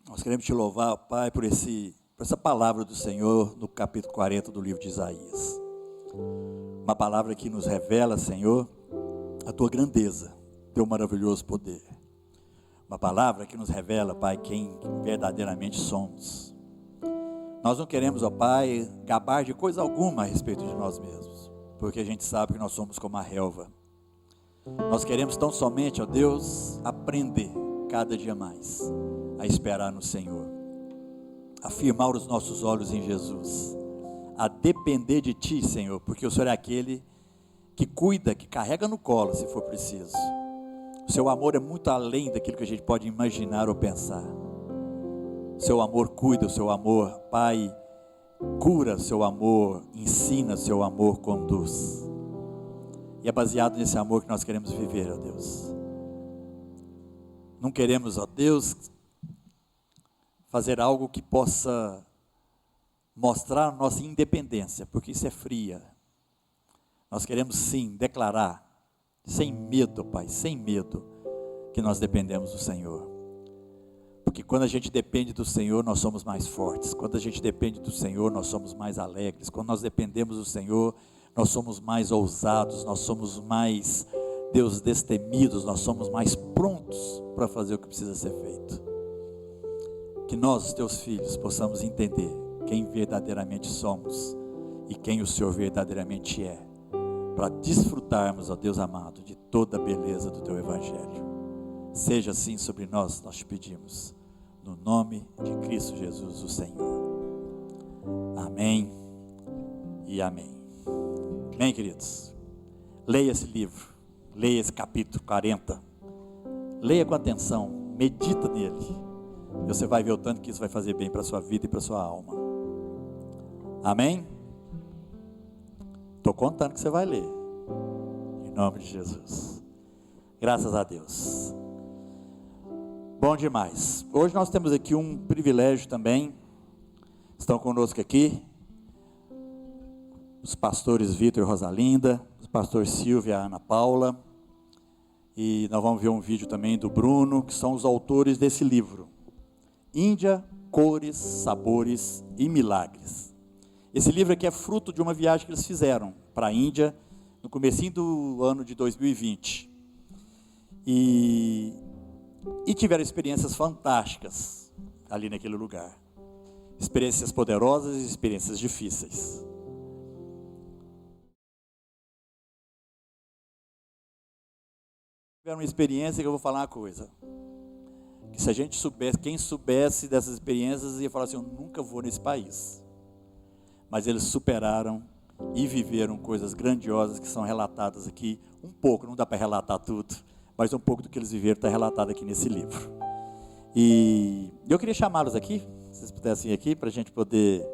nós queremos te louvar, Pai, por essa palavra do Senhor no capítulo 40 do livro de Isaías. Uma palavra que nos revela, Senhor, a tua grandeza, teu maravilhoso poder. Uma palavra que nos revela, Pai, quem verdadeiramente somos. Nós não queremos, ó Pai, gabar de coisa alguma a respeito de nós mesmos, porque a gente sabe que nós somos como a relva. Nós queremos tão somente, ó Deus, aprender cada dia mais a esperar no Senhor, a firmar os nossos olhos em Jesus, a depender de Ti, Senhor, porque o Senhor é aquele que cuida, que carrega no colo se for preciso. O Seu amor é muito além daquilo que a gente pode imaginar ou pensar. O Seu amor cuida, o Seu amor, Pai, cura, o Seu amor ensina, o Seu amor conduz. E é baseado nesse amor que nós queremos viver, ó Deus. Não queremos, ó Deus, fazer algo que possa mostrar a nossa independência, porque isso é fria. Nós queremos sim declarar, sem medo, Pai, sem medo, que nós dependemos do Senhor. Porque quando a gente depende do Senhor, nós somos mais fortes. Quando a gente depende do Senhor, nós somos mais alegres. Quando nós dependemos do Senhor, nós somos mais ousados, nós somos mais, Deus, destemidos, nós somos mais prontos para fazer o que precisa ser feito. Que nós, teus filhos, possamos entender quem verdadeiramente somos e quem o Senhor verdadeiramente é, para desfrutarmos, ó Deus amado, de toda a beleza do teu Evangelho. Seja assim sobre nós, nós te pedimos, no nome de Cristo Jesus, o Senhor. Amém e amém. Amém, queridos? Leia esse livro, leia esse capítulo 40, leia com atenção, medita nele, e você vai ver o tanto que isso vai fazer bem para a sua vida e para a sua alma. Amém? Estou contando que você vai ler, em nome de Jesus. Graças a Deus. Bom demais. Hoje nós temos aqui um privilégio também. Estão conosco aqui os pastores Vitor e Rosalinda, os pastores Silvia e Ana Paula, e nós vamos ver um vídeo também do Bruno, que são os autores desse livro, Índia, Cores, Sabores e Milagres. Esse livro aqui é fruto de uma viagem que eles fizeram para a Índia, no comecinho do ano de 2020, e tiveram experiências fantásticas ali naquele lugar, experiências poderosas e experiências difíceis. Tiveram uma experiência que eu vou falar uma coisa, que se a gente soubesse, quem soubesse dessas experiências ia falar assim, eu nunca vou nesse país. Mas eles superaram e viveram coisas grandiosas que são relatadas aqui, um pouco, não dá para relatar tudo, mas um pouco do que eles viveram está relatado aqui nesse livro. E eu queria chamá-los aqui, se vocês pudessem ir aqui, para a gente poder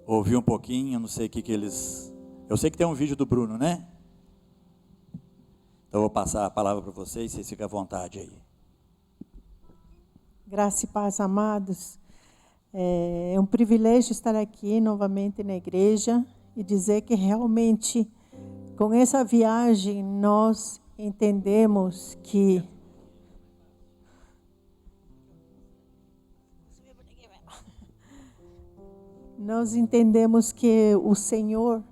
ouvir um pouquinho, eu não sei o que eles... Eu sei que tem um vídeo do Bruno, né? Então eu vou passar a palavra para vocês ficam à vontade aí. Graça e paz, amados. É um privilégio estar aqui novamente na igreja e dizer que realmente, com essa viagem, nós entendemos que o Senhor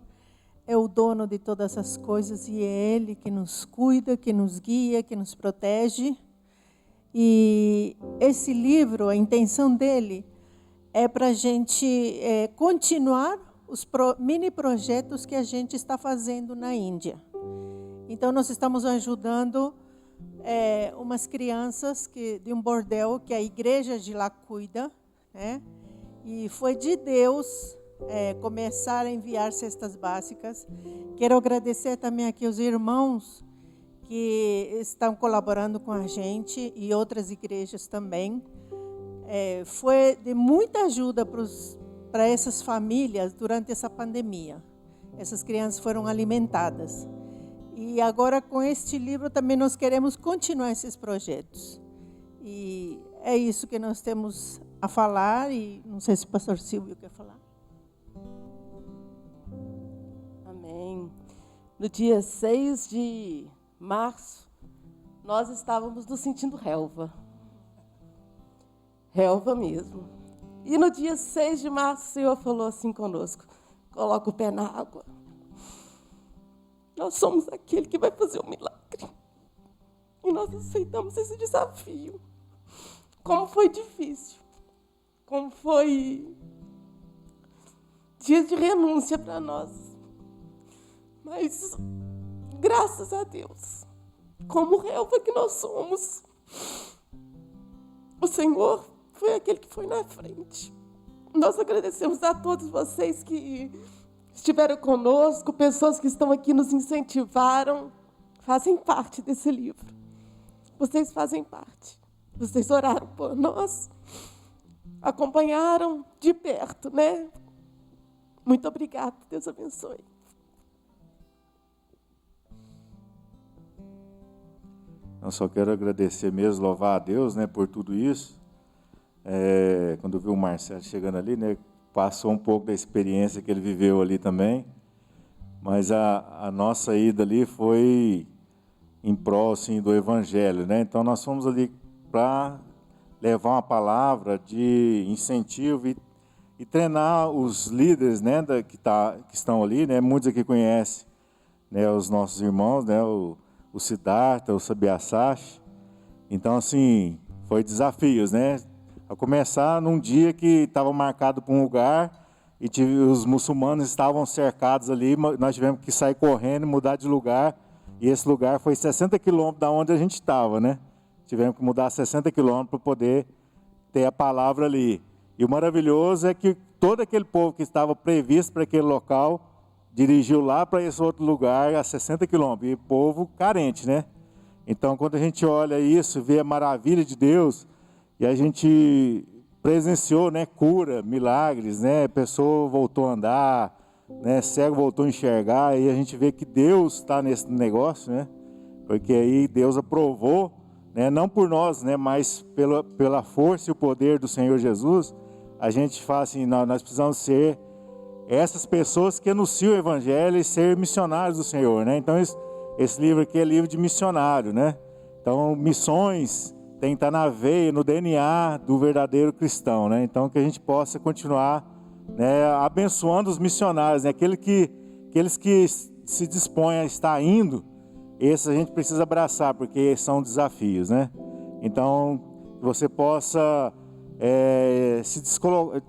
é o dono de todas as coisas e é Ele que nos cuida, que nos guia, que nos protege. E esse livro, a intenção dele é para a gente continuar os mini projetos que a gente está fazendo na Índia. Então, nós estamos ajudando umas crianças de um bordel que a igreja de lá cuida, né? E foi de Deus começar a enviar cestas básicas. Quero agradecer também aqui os irmãos que estão colaborando com a gente e outras igrejas também. Foi de muita ajuda para essas famílias durante essa pandemia. Essas crianças foram alimentadas. E agora, com este livro, também nós queremos continuar esses projetos. E é isso que nós temos a falar. E não sei se o pastor Silvio quer falar. Amém. No dia 6 de março, nós estávamos nos sentindo relva. Relva mesmo. E no dia 6 de março, o Senhor falou assim conosco, coloca o pé na água. Nós somos aquele que vai fazer um milagre. E nós aceitamos esse desafio. Como foi difícil. Como foi dias de renúncia para nós. Mas, graças a Deus, como relva que nós somos, o Senhor foi aquele que foi na frente. Nós agradecemos a todos vocês que estiveram conosco, pessoas que estão aqui nos incentivaram, fazem parte desse livro. Vocês fazem parte. Vocês oraram por nós, acompanharam de perto, né? Muito obrigada, Deus abençoe. Eu só quero agradecer mesmo, louvar a Deus, né, por tudo isso. Quando eu vi o Marcelo chegando ali, né, passou um pouco da experiência que ele viveu ali também, mas a nossa ida ali foi em prol, assim, do Evangelho, né? Então nós fomos ali para levar uma palavra de incentivo e treinar os líderes, né, que estão ali, né? Muitos aqui conhecem, né, os nossos irmãos, né, o Siddhartha, o Sabiasachi. Então, assim, foi desafios, né? A começar num dia que estava marcado para um lugar e os muçulmanos estavam cercados ali, nós tivemos que sair correndo, mudar de lugar, e esse lugar foi 60 quilômetros da onde a gente estava, né? Tivemos que mudar 60 quilômetros para poder ter a palavra ali. E o maravilhoso é que todo aquele povo que estava previsto para aquele local dirigiu lá para esse outro lugar a 60 quilômetros, e povo carente, né? Então, quando a gente olha isso, vê a maravilha de Deus, e a gente presenciou, né, cura, milagres, né? A pessoa voltou a andar, né? Cego voltou a enxergar, e a gente vê que Deus está nesse negócio, né? Porque aí Deus aprovou, né? Não por nós, né? Mas pela força e o poder do Senhor Jesus, a gente fala assim, nós precisamos ser essas pessoas que anunciam o Evangelho e ser missionários do Senhor, né? Então, esse livro aqui é livro de missionário, né? Então, missões tem que estar na veia, no DNA do verdadeiro cristão, né? Então, que a gente possa continuar, né, abençoando os missionários, né? Aqueles que se dispõem a estar indo, esses a gente precisa abraçar, porque são desafios, né? Então, que você possa se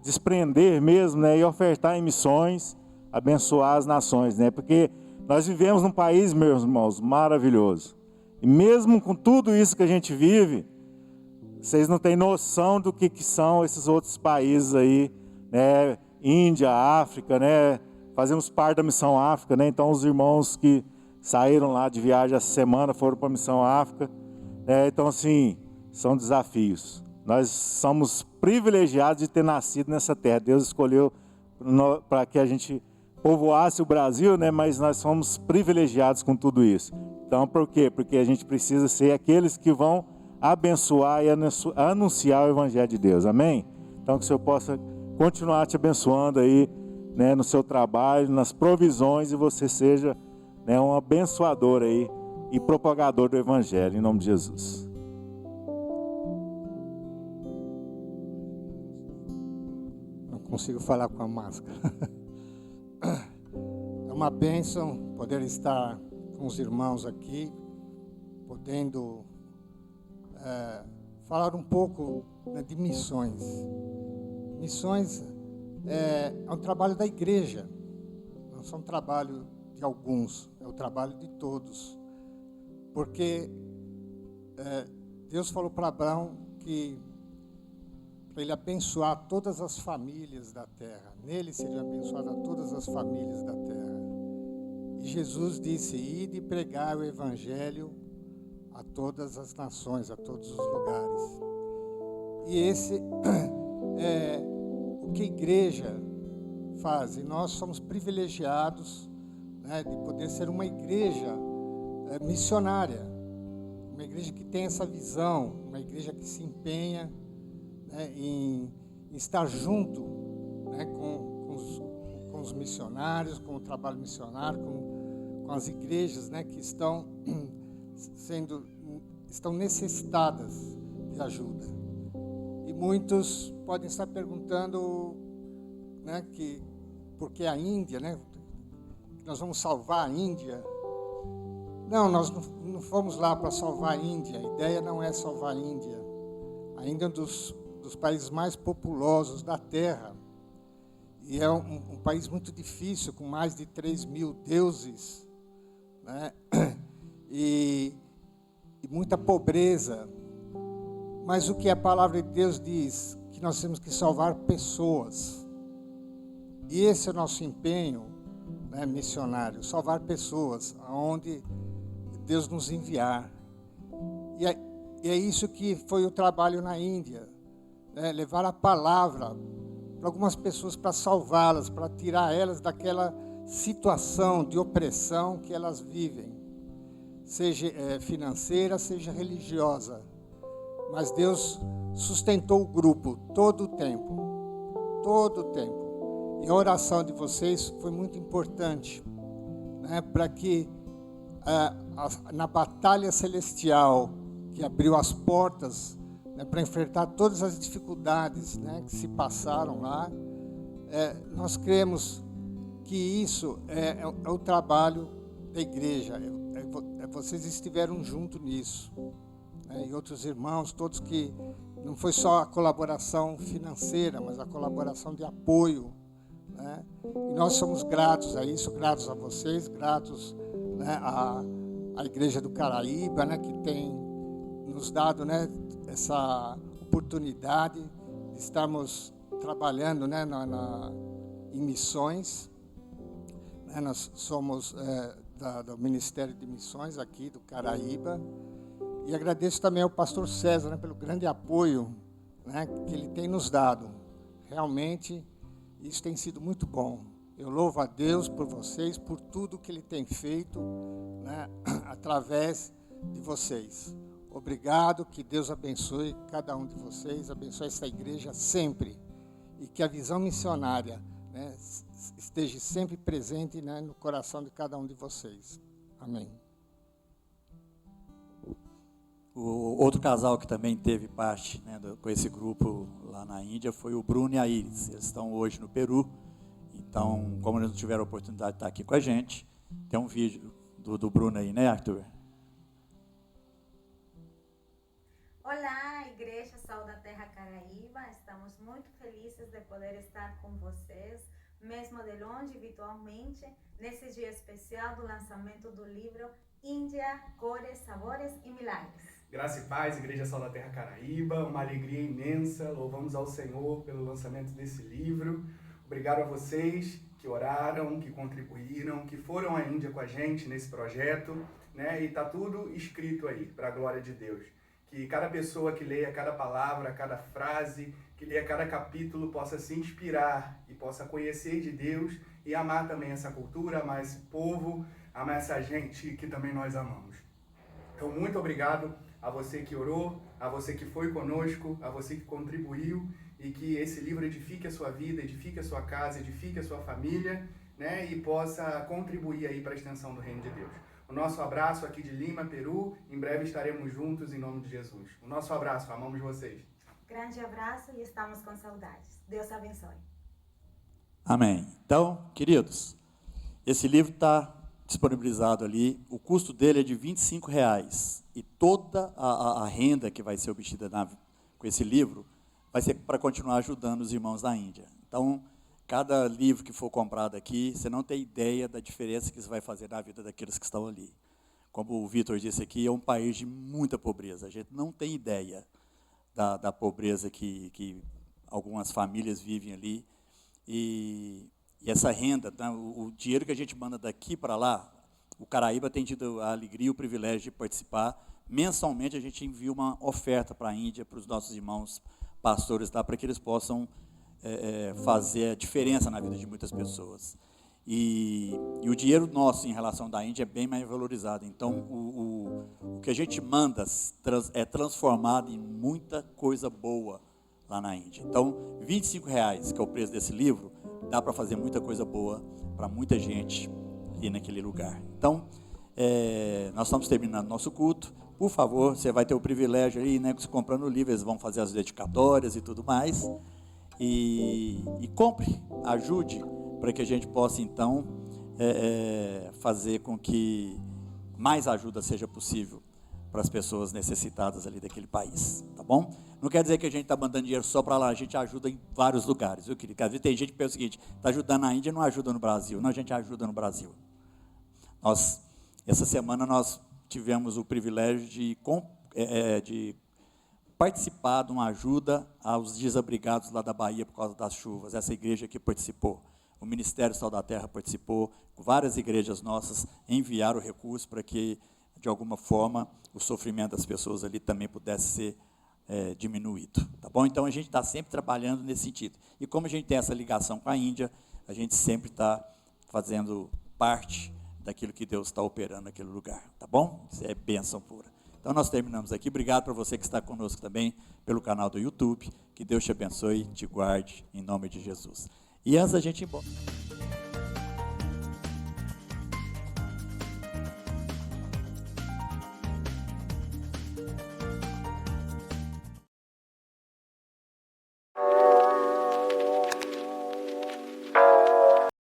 desprender mesmo, né, e ofertar em missões, abençoar as nações, né? Porque nós vivemos num país, meus irmãos, maravilhoso. E mesmo com tudo isso que a gente vive, vocês não têm noção do que são esses outros países aí, né? Índia, África, né? Fazemos parte da Missão África, né? Então os irmãos que saíram lá de viagem essa semana foram para a Missão África, né? Então assim, são desafios. Nós somos privilegiados de ter nascido nessa terra. Deus escolheu para que a gente povoasse o Brasil, né? Mas nós somos privilegiados com tudo isso. Então, por quê? Porque a gente precisa ser aqueles que vão abençoar e anunciar o Evangelho de Deus. Amém? Então, que o Senhor possa continuar te abençoando aí, né, no seu trabalho, nas provisões, e você seja, né, um abençoador aí e propagador do Evangelho, em nome de Jesus. Consigo falar com a máscara. É uma bênção poder estar com os irmãos aqui, podendo falar um pouco, né, de missões. Missões é um trabalho da igreja, não é um trabalho de alguns, é o trabalho de todos. Porque Deus falou para Abraão que para ele abençoar todas as famílias da terra. Nele seriam abençoadas todas as famílias da terra. E Jesus disse: ide e pregar o Evangelho a todas as nações, a todos os lugares. E esse é o que a igreja faz. E nós somos privilegiados, né, de poder ser uma igreja missionária. Uma igreja que tem essa visão, uma igreja que se empenha, né, em estar junto, né, com os missionários, com o trabalho missionário, com as igrejas, né, que estão necessitadas de ajuda. E muitos podem estar perguntando, né, que por que a Índia, né, que nós vamos salvar a Índia. Não, nós não fomos lá para salvar a Índia. A ideia não é salvar a Índia. A Índia é um dos países mais populosos da Terra. E é um país muito difícil, com mais de 3.000 deuses, né? E muita pobreza. Mas o que a palavra de Deus diz? Que nós temos que salvar pessoas. E esse é o nosso empenho, né, missionário, salvar pessoas aonde Deus nos enviar. E é isso que foi o trabalho na Índia, né, levar a palavra para algumas pessoas, para salvá-las, para tirar elas daquela situação de opressão que elas vivem, seja financeira, seja religiosa. Mas Deus sustentou o grupo todo o tempo, todo o tempo. E a oração de vocês foi muito importante, né, para que na batalha celestial que abriu as portas, né, para enfrentar todas as dificuldades, né, que se passaram lá, nós cremos que isso é o trabalho da igreja. Vocês estiveram junto nisso, né, e outros irmãos, todos que não foi só a colaboração financeira, mas a colaboração de apoio, né? E nós somos gratos a isso, gratos a vocês, gratos, né, à Igreja do Caraíba, né, que tem nos dado, né, essa oportunidade de estarmos trabalhando, né, em missões. Nós somos do Ministério de Missões aqui do Caraíba. E agradeço também ao pastor César, né, pelo grande apoio, né, que ele tem nos dado. Realmente, isso tem sido muito bom. Eu louvo a Deus por vocês, por tudo que Ele tem feito, né, através de vocês. Obrigado, que Deus abençoe cada um de vocês, abençoe essa igreja sempre. E que a visão missionária, né, esteja sempre presente, né, no coração de cada um de vocês. Amém. O outro casal que também teve parte, né, com esse grupo lá na Índia foi o Bruno e a Iris. Eles estão hoje no Peru. Então, como eles não tiveram a oportunidade de estar aqui com a gente, tem um vídeo do Bruno aí, né, Arthur? Olá, Igreja Sal da Terra Caraíba. Estamos muito felizes de poder estar com vocês, mesmo de longe, virtualmente, nesse dia especial do lançamento do livro Índia, Cores, Sabores e Milagres. Graça e paz, Igreja Sal da Terra Caraíba, uma alegria imensa. Louvamos ao Senhor pelo lançamento desse livro. Obrigado a vocês que oraram, que contribuíram, que foram à Índia com a gente nesse projeto, né? E está tudo escrito aí, para a glória de Deus. Que cada pessoa que leia cada palavra, cada frase, que leia cada capítulo, possa se inspirar e possa conhecer de Deus e amar também essa cultura, amar esse povo, amar essa gente que também nós amamos. Então, muito obrigado a você que orou, a você que foi conosco, a você que contribuiu, e que esse livro edifique a sua vida, edifique a sua casa, edifique a sua família, né, e possa contribuir aí para a extensão do Reino de Deus. O nosso abraço aqui de Lima, Peru, em breve estaremos juntos em nome de Jesus. O nosso abraço, amamos vocês. Grande abraço e estamos com saudades. Deus abençoe. Amém. Então, queridos, esse livro está disponibilizado ali, o custo dele é de R$25, e toda a renda que vai ser obtida com esse livro vai ser para continuar ajudando os irmãos da Índia. Então, cada livro que for comprado aqui, você não tem ideia da diferença que isso vai fazer na vida daqueles que estão ali. Como o Vitor disse aqui, é um país de muita pobreza. A gente não tem ideia da pobreza que algumas famílias vivem ali. E essa renda, tá, o dinheiro que a gente manda daqui para lá, o Caraíba tem tido a alegria e o privilégio de participar. Mensalmente, a gente envia uma oferta para a Índia, para os nossos irmãos pastores lá, para que eles possam fazer a diferença na vida de muitas pessoas. E o dinheiro nosso em relação da Índia é bem mais valorizado. Então, o que a gente manda é transformado em muita coisa boa lá na Índia. Então, R$25, que é o preço desse livro, dá para fazer muita coisa boa para muita gente ali naquele lugar. Então, nós estamos terminando nosso culto. Por favor, você vai ter o privilégio aí, né, comprando o livro, eles vão fazer as dedicatórias e tudo mais. E compre, ajude, para que a gente possa, então, fazer com que mais ajuda seja possível para as pessoas necessitadas ali daquele país, tá bom? Não quer dizer que a gente está mandando dinheiro só para lá, a gente ajuda em vários lugares, viu, querido? Às vezes tem gente que pensa o seguinte, está ajudando na Índia e não ajuda no Brasil. Não, a gente ajuda no Brasil. Essa semana nós tivemos o privilégio de participar de uma ajuda aos desabrigados lá da Bahia por causa das chuvas. Essa igreja aqui participou, o Ministério Sal da Terra participou, várias igrejas nossas enviaram recursos para que, de alguma forma, o sofrimento das pessoas ali também pudesse ser diminuído. Tá bom? Então, a gente está sempre trabalhando nesse sentido. E como a gente tem essa ligação com a Índia, a gente sempre está fazendo parte daquilo que Deus está operando naquele lugar. Tá bom? Isso é bênção pura. Então, nós terminamos aqui. Obrigado para você que está conosco também pelo canal do YouTube. Que Deus te abençoe, te guarde, em nome de Jesus. E antes da gente ir embora...